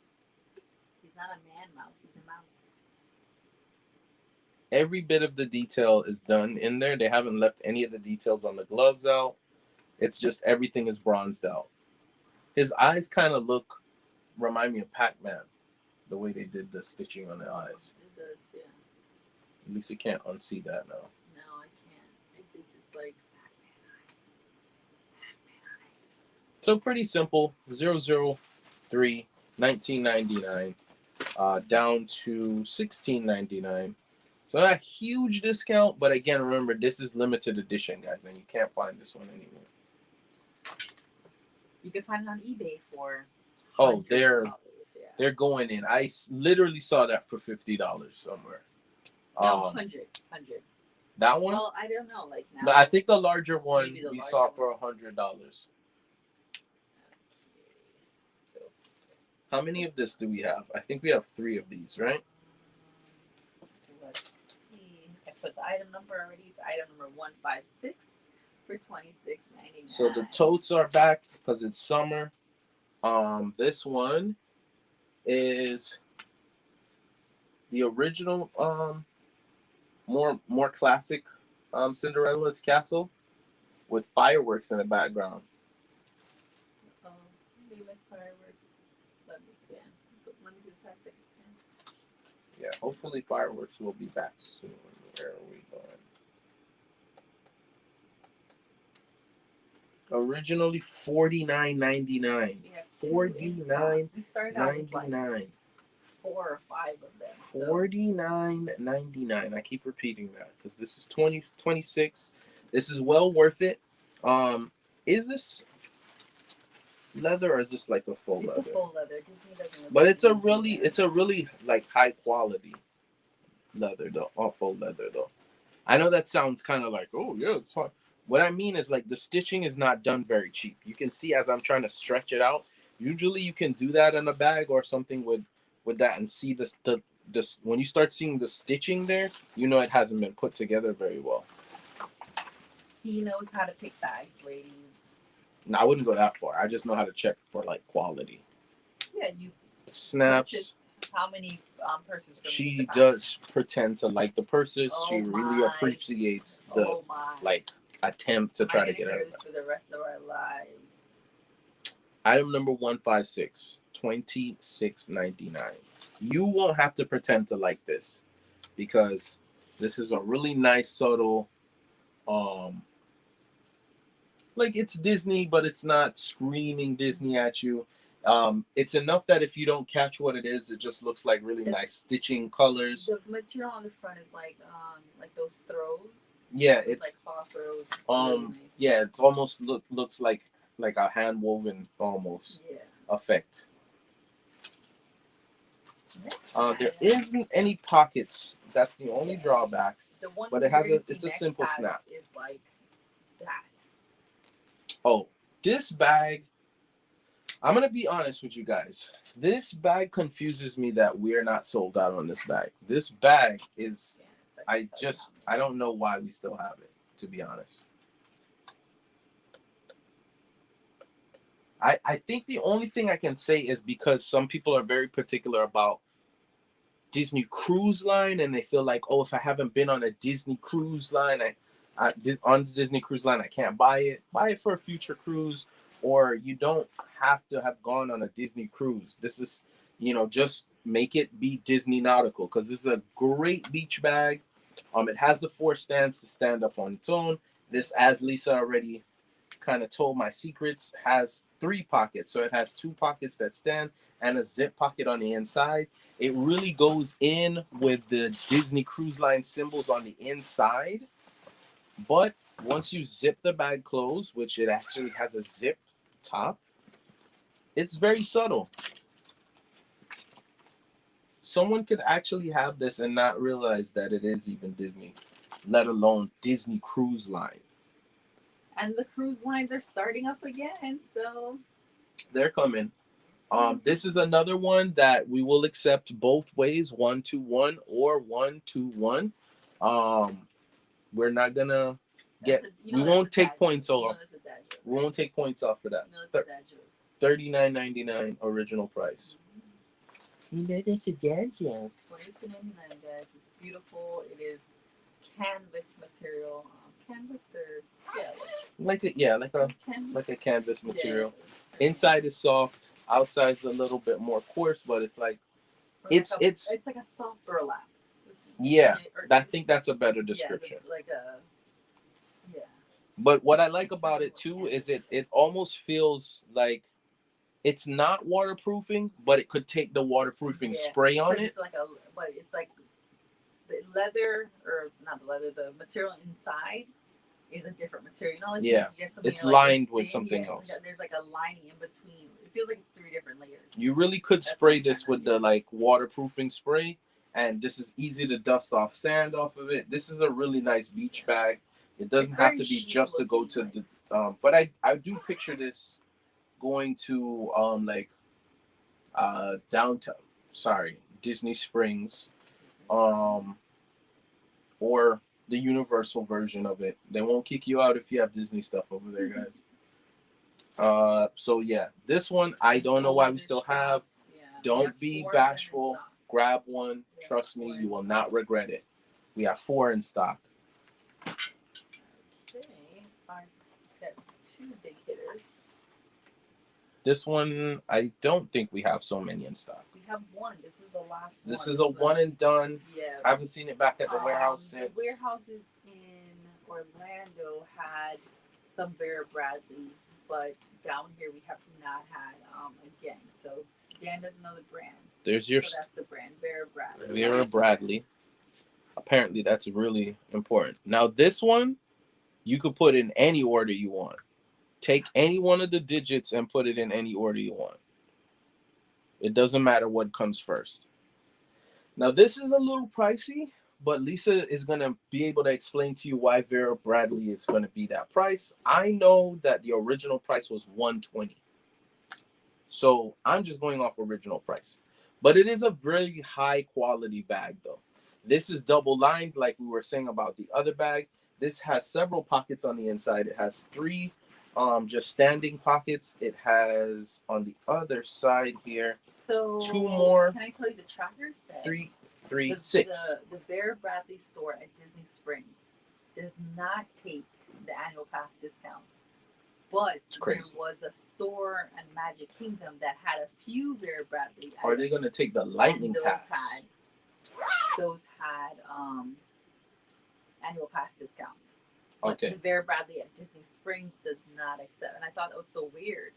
He's not a man mouse. He's a mouse. Every bit of the detail is done in there. They haven't left any of the details on the gloves out. It's just everything is bronzed out. His eyes kind of remind me of Pac-Man, the way they did the stitching on the eyes. It does, yeah. At least you can't unsee that now. No, I can't. It's like Pac-Man eyes. Pac-Man eyes. So pretty simple. 003, $19.99, down to $16.99. So not a huge discount, but again, remember this is limited edition, guys, and you can't find this one anywhere. You can find it on eBay for Oh, $100, they're going in. I literally saw that for $50 somewhere. No, 100. That one? Well, I don't know. Like now, No, I think the larger one Maybe the we larger saw one. for $100. So How many of this do we have? I think we have 3 of these, right? let's see. I put the item number already. It's item number 156 for $26.99. So the totes are back because it's summer. This one is the original, more classic Cinderella's castle with fireworks in the background. Oh, Baymax fireworks. Let me scan. Let me see the tax second scan. Yeah, hopefully fireworks will be back soon. Where are we going? Originally $49.99. We have 2 in stock. We started out with like $49.99. 4 or 5 of them. So $49.99. I keep repeating that because this is 2026. This is well worth it. Is this leather or is this like a faux it's leather? a full leather. Disney doesn't look But like it's a really like high quality leather though, or faux leather though. I know that sounds kind of like, oh yeah, it's hard. What I mean is like the stitching is not done very cheap. You can see as I'm trying to stretch it out. Usually you can do that in a bag or something with that and see the when you start seeing the stitching there, you know it hasn't been put together very well. He knows how to pick bags, ladies. No, I wouldn't go that far. I just know how to check for like quality. Yeah, you Snaps. purchased how many purses from She the box? does pretend to like the purses. Oh she really my. appreciates the Oh my. like attempt to try to get out out of of this for the rest of our lives. Item number 156, $26.99. You won't have to pretend to like this because this is a really nice, subtle, like it's Disney, but it's not screaming Disney at you. It's enough that if you don't catch what it is, it just looks like really nice stitching colors. The material on the front is like those throws. Yeah, It's it's like cloth throws. It's really nice. yeah, it's almost looks like a hand woven almost Yeah. effect. There isn't any pockets. That's the only drawback. The one but it has Jersey it's a Next simple has snap. Is like that. Oh, this bag. I'm gonna be honest with you guys. This bag confuses me that we're not sold out on this bag. This bag is. Yeah, it's like I don't know why we still have it. To be honest. I think the only thing I can say is because some people are very particular about Disney Cruise Line, and they feel like, oh, if I haven't been on a Disney Cruise Line, on the Disney Cruise Line, I can't buy it. Buy it for a future cruise, or you don't have to have gone on a Disney cruise. This is, just make it be Disney nautical because this is a great beach bag. It has the 4 stands to stand up on its own. This, as Lisa already kind of told my secrets, has 3 pockets. So it has 2 pockets that stand and a zip pocket on the inside. It really goes in with the Disney Cruise Line symbols on the inside. But once you zip the bag closed, which it actually has a zip top, it's very subtle. Someone could actually have this and not realize that it is even Disney, let alone Disney Cruise Line. And the cruise lines are starting up again, so they're coming. This is another one that we will accept both ways, 1-1 or 1-1. We're not gonna get. We won't take points off. We won't take points off for that. $39.99 original price. You know that's a dad joke. $22.99, guys. It's beautiful. It is canvas material. Canvas or like a canvas material. Yeah. Inside is soft. Outside's a little bit more coarse, but it's like it's like a soft burlap. Yeah, I think that's a better description. Yeah. But what I like about it too is it almost feels like it's not waterproofing, but it could take the waterproofing spray on it. It's like the leather, or not the leather, the material inside is a different material. You know, like you get something it's lined with something else. There's like a lining in between. It feels like it's 3 different layers. You really could spray this with the like waterproofing spray, and this is easy to dust off sand off of it. This is a really nice beach bag. It doesn't have to be just to go to the but I do picture this going to downtown, Disney Springs, or the Universal version of it. They won't kick you out if you have Disney stuff over there, guys. So yeah, this one I don't know why we still have. Don't be bashful. Grab one. Trust me, you will not regret it. We have 4 in stock. Okay, I've got 2 big hitters. This one, I don't think we have so many in stock. We have 1. This is the last one. This is a one and done. Yeah. I haven't seen it back at the warehouse since. The warehouses in Orlando had some Vera Bradley, but down here we have not had again. So Dan doesn't know the brand. There's your. So that's the brand, Vera Bradley. Vera Bradley. Apparently, that's really important. Now, this one, you could put in any order you want. Take any one of the digits and put it in any order you want. It doesn't matter what comes first. Now, this is a little pricey, but Lisa is going to be able to explain to you why Vera Bradley is going to be that price. I know that the original price was $120. So I'm just going off original price. But it is a very high quality bag, though. This is double lined, like we were saying about the other bag. This has several pockets on the inside. It has 3 just standing pockets. It has on the other side here 2 more. Can I tell you the tracker said 6. The Vera Bradley store at Disney Springs does not take the annual pass discount. But there was a store in Magic Kingdom that had a few Vera Bradley items. Are they going to take the lightning pass? Those had annual pass discount. But okay. The Vera Bradley at Disney Springs does not accept, and I thought that was so weird.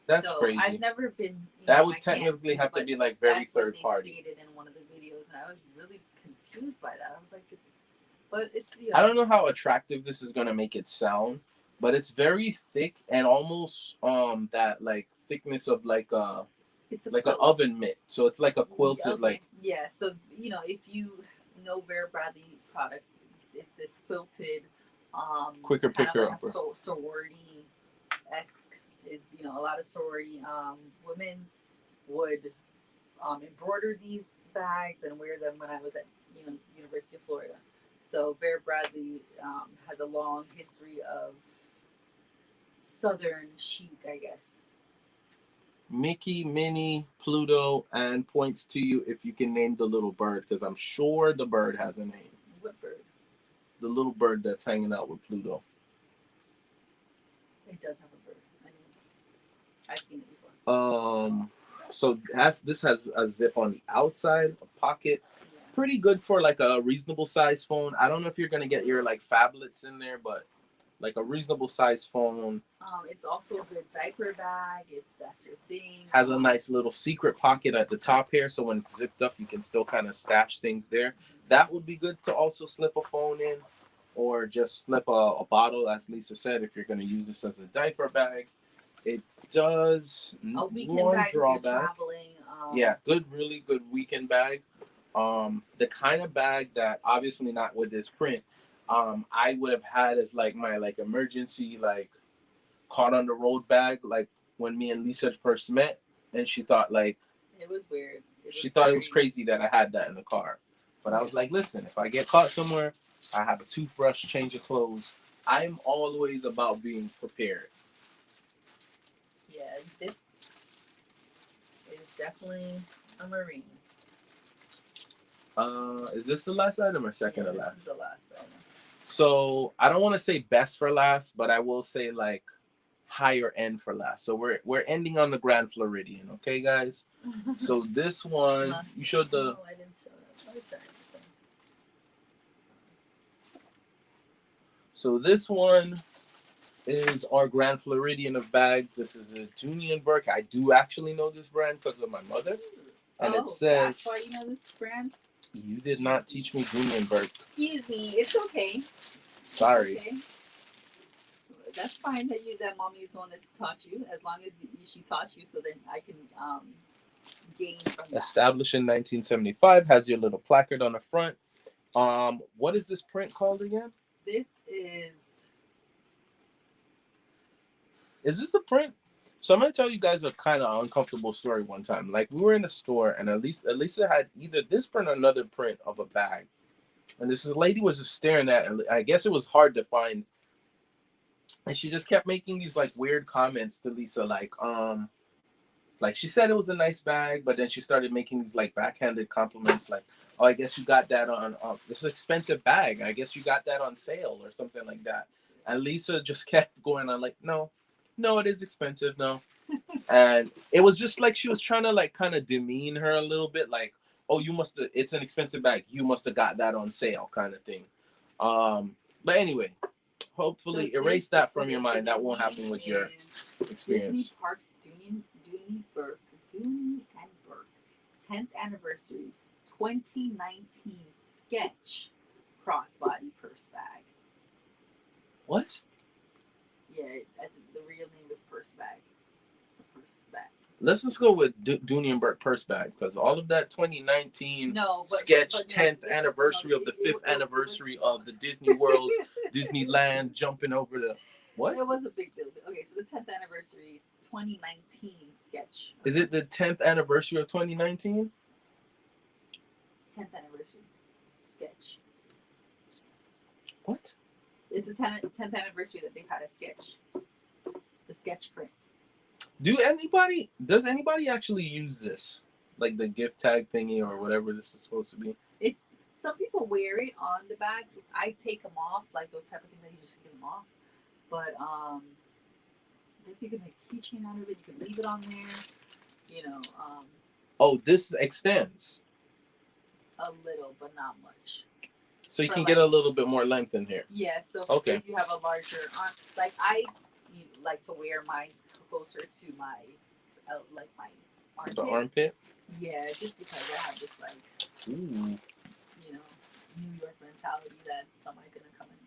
That's crazy. I've never been. That would technically have to be like very third party. That's what they stated in one of the videos, and I was really confused by that. I was like, it's. I don't know how attractive this is gonna make it sound, but it's very thick and almost that like thickness of like it's like an oven mitt. So it's like a quilted like. Yeah. So if you know Vera Bradley products. It's this quilted, quicker picker like sorority-esque. Is a lot of sorority women would embroider these bags and wear them when I was at University of Florida. So Vera Bradley has a long history of Southern chic, I guess. Mickey, Minnie, Pluto, and points to you if you can name the little bird, because I'm sure the bird has a name. What bird? The little bird that's hanging out with Pluto. It does have a bird. I've seen it before. So this has a zip on the outside, a pocket. Yeah. Pretty good for like a reasonable size phone. I don't know if you're gonna get your like phablets in there, but like a reasonable size phone. It's also a good diaper bag if that's your thing. Has a nice little secret pocket at the top here, so when it's zipped up, you can still kind of stash things there. That would be good to also slip a phone in, or just slip a bottle, as Lisa said, if you're going to use this as a diaper bag. It does A weekend one bag if you're drawback. traveling. Yeah, good, really good weekend bag. The kind of bag that obviously not with this print, I would have had as like my like emergency like caught on the road bag, like when me and Lisa first met, and she thought like It was weird. she thought it was crazy that I had that in the car. But I was like, listen, if I get caught somewhere, I have a toothbrush, change of clothes. I'm always about being prepared. Yeah, this is definitely a Marine. Is this the last item or second to This last? is the last item. So I don't want to say best for last, but I will say like higher end for last. So we're ending on the Grand Floridian, okay, guys? So this one, you showed the. No, I didn't show that. Oh, sorry. So this one is our Grand Floridian of bags. This is a Junior Burke. I do actually know this brand because of my mother, and it says. That's why you know this brand. You did not teach me Junior Burke. Excuse me. It's okay. Sorry. Okay. That's fine that mommy is the one that taught you, as long as she taught you, so then I can gain from that. Established in 1975, has your little placard on the front. What is this print called again? This is this a print? So I'm gonna tell you guys a kind of uncomfortable story one time. Like we were in a store and Elisa had either this print or another print of a bag. And this lady was just staring at it. I guess it was hard to find. And she just kept making these like weird comments to Lisa, like she said it was a nice bag, but then she started making these like backhanded compliments, like, oh, I guess you got that on this expensive bag. I guess you got that on sale or something like that. And Lisa just kept going on like, no, it is expensive, no. And it was just like she was trying to like kind of demean her a little bit, like, oh, it's an expensive bag. You must have got that on sale kind of thing. But anyway, hopefully erase that from your mind. That won't happen with your experience. Disney Parks Dooney and Burke 10th anniversary 2019 sketch crossbody purse bag. What? Yeah, I think the real name is purse bag. It's a purse bag. Let's just go with Dooney and Burke purse bag, because all of that 2019 sketch, 10th anniversary of the 5th anniversary of the Disney World, Disneyland, jumping over the what? It was a big deal. Okay, so the 10th anniversary 2019 sketch. Is it the 10th anniversary of 2019? 10th anniversary sketch. What? It's the 10th anniversary that they've had a sketch. The sketch print. Does anybody actually use this? Like the gift tag thingy or whatever this is supposed to be? It's some people wear it on the bags. I take them off, like those type of things that you just get them off. But I guess you can make a keychain out of it. You can leave it on there. You know. Oh, this extends. A little, but not much. So you can get a little bit more length in here. Yeah. So okay. If you have a larger, like I like to wear mine closer to my, like my armpit. The armpit. Yeah, just because I have this like, ooh, you know, New York mentality that somebody's gonna come and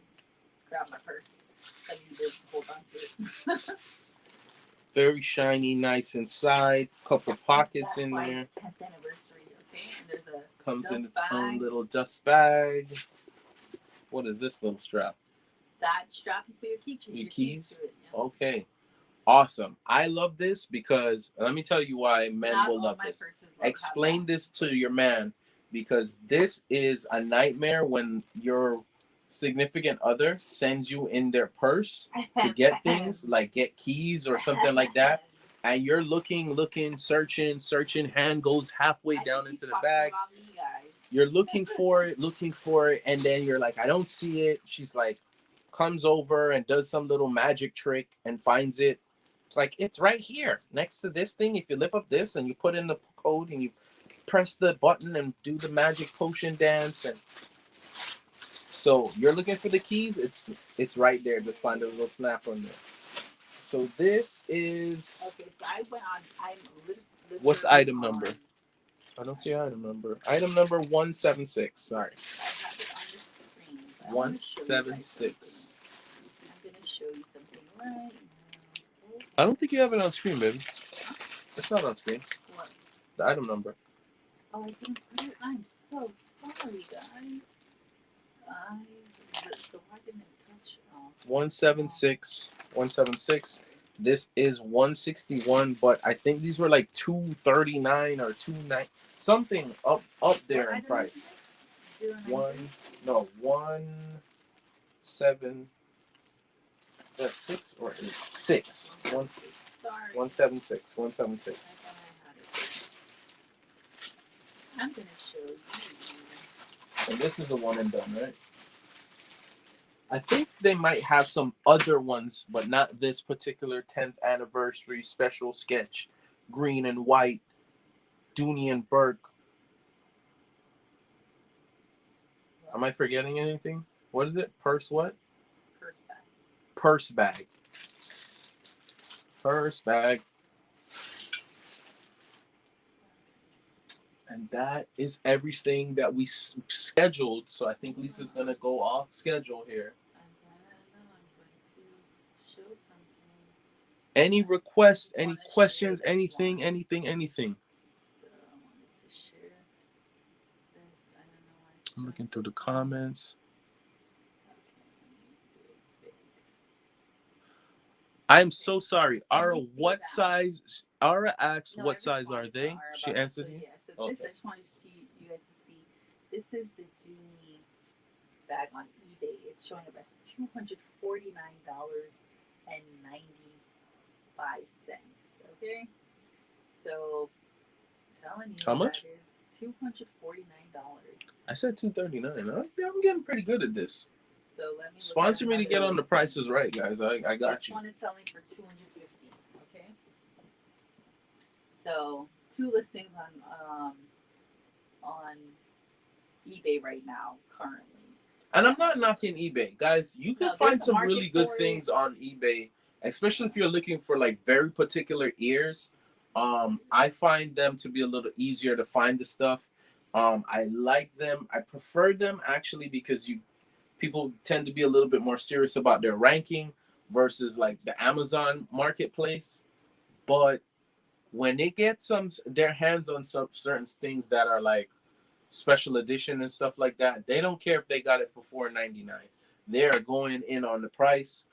grab my purse. I need to be able to hold on to it. Very shiny, nice inside. Couple pockets That's in why there. It's 10th anniversary, okay? And there's a comes in its bag. own little dust bag. What is this little strap? That strap you put your keychain, your keys to it. Yeah. Okay. Awesome. I love this because let me tell you why men will love this. Explain this to your man, because this is a nightmare when your significant other sends you in their purse to get things, like get keys or something like that, and you're looking, searching, hand goes halfway down into the bag. You're looking for it, and then you're like, I don't see it. She's like, comes over and does some little magic trick and finds it. It's like, it's right here next to this thing. If you lift up this and you put in the code and you press the button and do the magic potion dance. And So you're looking for the keys. It's right there. Just find a little snap on there. So this is. Okay, so I went on. What's the item number? I don't see item number. Item number 176. Sorry. I have it on the screen. 176. I'm gonna show you something right now. I don't think you have it on screen, baby. It's not on screen. What? The item number. Oh, I didn't put it. I'm so sorry, guys. So I didn't touch. 176. 176. This is 161, but I think these were like 239 or 29, something up there in price. 6 or 8? 6. 176. 176. I'm gonna show you. And this is a one and done, right? I think they might have some other ones, but not this particular 10th anniversary special sketch. Green and white. Dooney and Burke. Am I forgetting anything? What is it? Purse what? Purse bag. Purse bag. Purse bag. And that is everything that we scheduled. So I think Lisa's going to go off schedule here. I'm going to show something. Any requests, any questions, anything? So I wanted to share this. I don't know why it's I'm looking showing through so the small. comments. Okay, let me do it big. I'm so sorry. Ara, Let me see what that. size? Ara asked, No, what I size are responded to they? Ara She about it. answered So, you? yeah, so Okay. this I just wanted you guys to see. This is the Dooney bag on eBay. It's showing up as $249.95. Okay, so I'm telling you, How much? that is $249. I said 239. I'm getting pretty good at this. So let me Sponsor me to get on the prices. prices right, guys. I got This you. one is selling for $250. Okay. So 2 listings on eBay right now currently. And I'm not knocking eBay, guys. You can No, find there's a some market really good for it. things on eBay, especially if you're looking for like very particular ears. I find them to be a little easier to find the stuff. I like them. I prefer them actually because people tend to be a little bit more serious about their ranking versus like the Amazon marketplace. But when they get their hands on some certain things that are like special edition and stuff like that, they don't care if they got it for $4.99. They are going in on the price,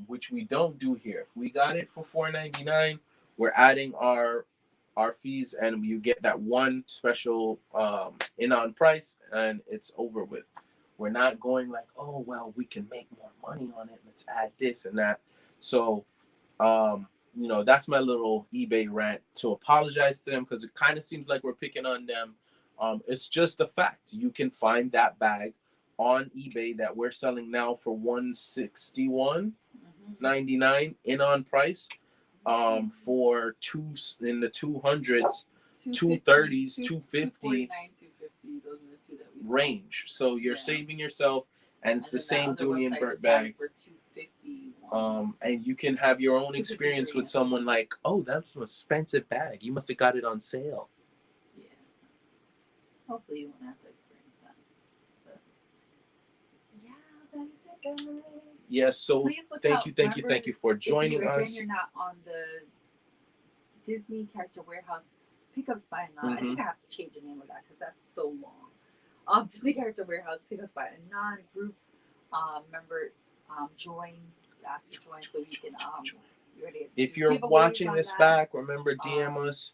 which we don't do here. If we got it for $4.99, we're adding our fees, and you get that one special INON price, and it's over with. We're not going like, oh well, we can make more money on it. Let's add this and that. So, that's my little eBay rant. To apologize to them because it kind of seems like we're picking on them. It's just a fact. You can find that bag on eBay that we're selling now for $161.99 INON price. For in the 200s, 230s, 250 Those are the 2 that we range. So you're saving yourself, and it's the same Dooney and Burke bag. For $250. And you can have your own experience with someone like, oh, that's an expensive bag. You must have got it on sale. Yeah. Hopefully you won't have to experience that. But yeah, that is it, guys. Yes, so thank you for joining us. Again, you're not on the Disney Character Warehouse Pickups by Anon. I think I have to change the name of that because that's so long. Disney Character Warehouse Pickups by Anon group member ask to join so we can if you're watching this back, remember DM us.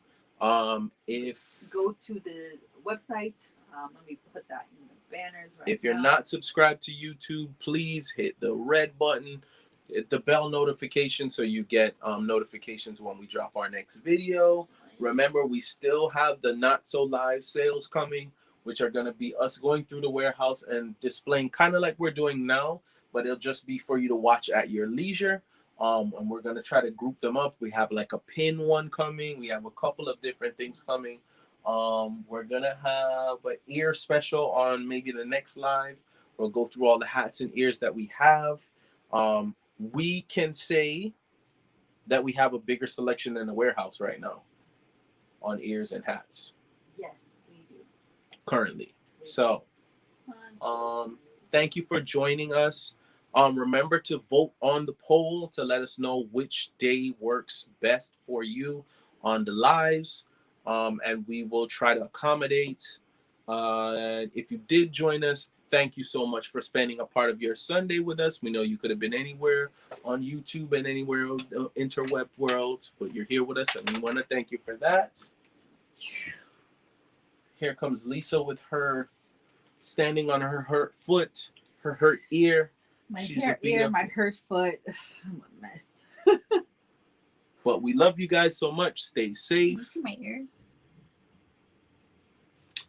If go to the website, let me put that in the banners right now. If you're not subscribed to YouTube, please hit the red button, hit the bell notification so you get notifications when we drop our next video. Remember, we still have the not so live sales coming, which are going to be us going through the warehouse and displaying kind of like we're doing now, but it'll just be for you to watch at your leisure. And we're going to try to group them up. We have like a pin one coming. We have a couple of different things coming. We're going to have an ear special on maybe the next live. We'll go through all the hats and ears that we have. We can say that we have a bigger selection in the warehouse right now on ears and hats Yes, we do. currently. So thank you for joining us. Remember to vote on the poll to let us know which day works best for you on the lives. And we will try to accommodate. If you did join us, thank you so much for spending a part of your Sunday with us. We know you could have been anywhere on YouTube and anywhere in the interweb world, but you're here with us, and we want to thank you for that. Here comes Lisa with her standing on her hurt foot, her hurt ear. My She's hurt a big ear, up- my hurt foot. I'm a mess. But we love you guys so much. Stay You safe. see my ears?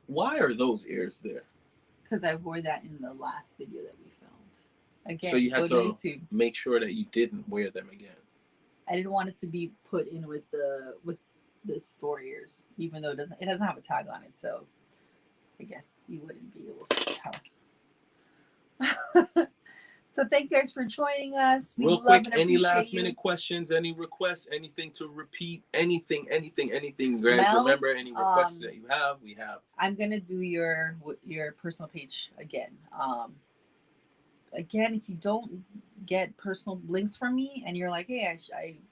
Why are those ears there? Because I wore that in the last video that we filmed. Again, So you had go to YouTube. make sure that you didn't wear them again. I didn't want it to be put in with the store ears, even though it doesn't have a tag on it, so I guess you wouldn't be able to tell. So thank you guys for joining us. We Real love quick, and any appreciate last you. minute questions, any requests, anything to repeat, anything, guys. Mel, remember any requests that you have, we have. I'm gonna do your personal page again. Again, if you don't get personal links from me and you're like, hey, I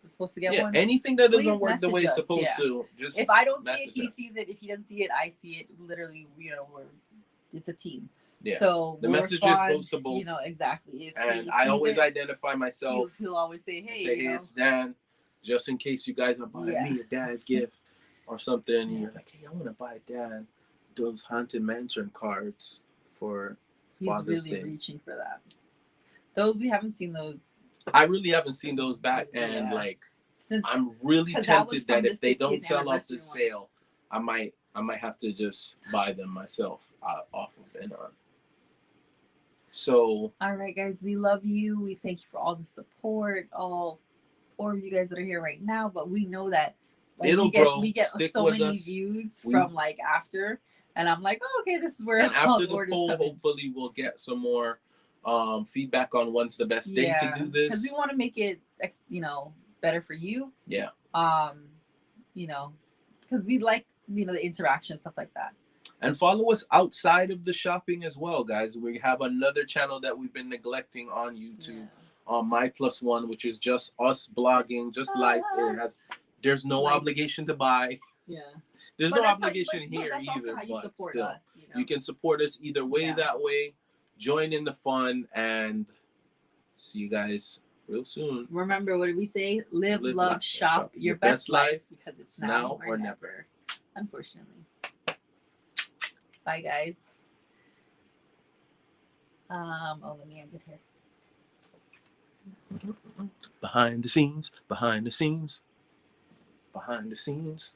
was supposed to get Yeah, one. anything that Please doesn't work the way it's message us, supposed yeah. to, just If I don't see it, message he us. sees it. If he doesn't see it, I see it. Literally, it's a team. Yeah. So The we'll messages respond, goes to both. Exactly. If And he I sees always it, identify myself he'll always say, and hey, say, hey, it's Dan, just in case you guys are buying Yeah. me a dad gift or something. And Yeah. you're like, hey, I want to buy Dan those Haunted Mansion cards for he's Father's really Day. reaching for that. Though we haven't seen those I really haven't seen those back, and Yeah. like since. I'm really 'Cause that was tempted that from the if they don't 50th sell off the anniversary sale, I might have to just buy them myself off of INON. So All right, guys, we love you. We thank you for all the support, all 4 of you guys that are here right now. But we know that It'll grow. we get Stick so with many us. views We- from like after, and I'm like, oh, okay, this is where and all after the the orders poll, come in. hopefully we'll get some more feedback on when's the best day to do because this. we want to make it better for you. Yeah. Because we like the interaction, stuff like that. And follow us outside of the shopping as well, guys. We have another channel that we've been neglecting on YouTube, on My Plus One, which is just us blogging, just like it has. There's no Like- obligation to buy. Yeah. There's But no that's obligation but here that's also either. how you But support still, us. you can support us either way. Yeah. That way, join in the fun, and see you guys real soon. Remember, what did we say? Live, Live, love, laugh, shop your best life, because it's now now or or never. never. Unfortunately. Bye, guys. Let me end it here. Behind the scenes, behind the scenes, behind the scenes.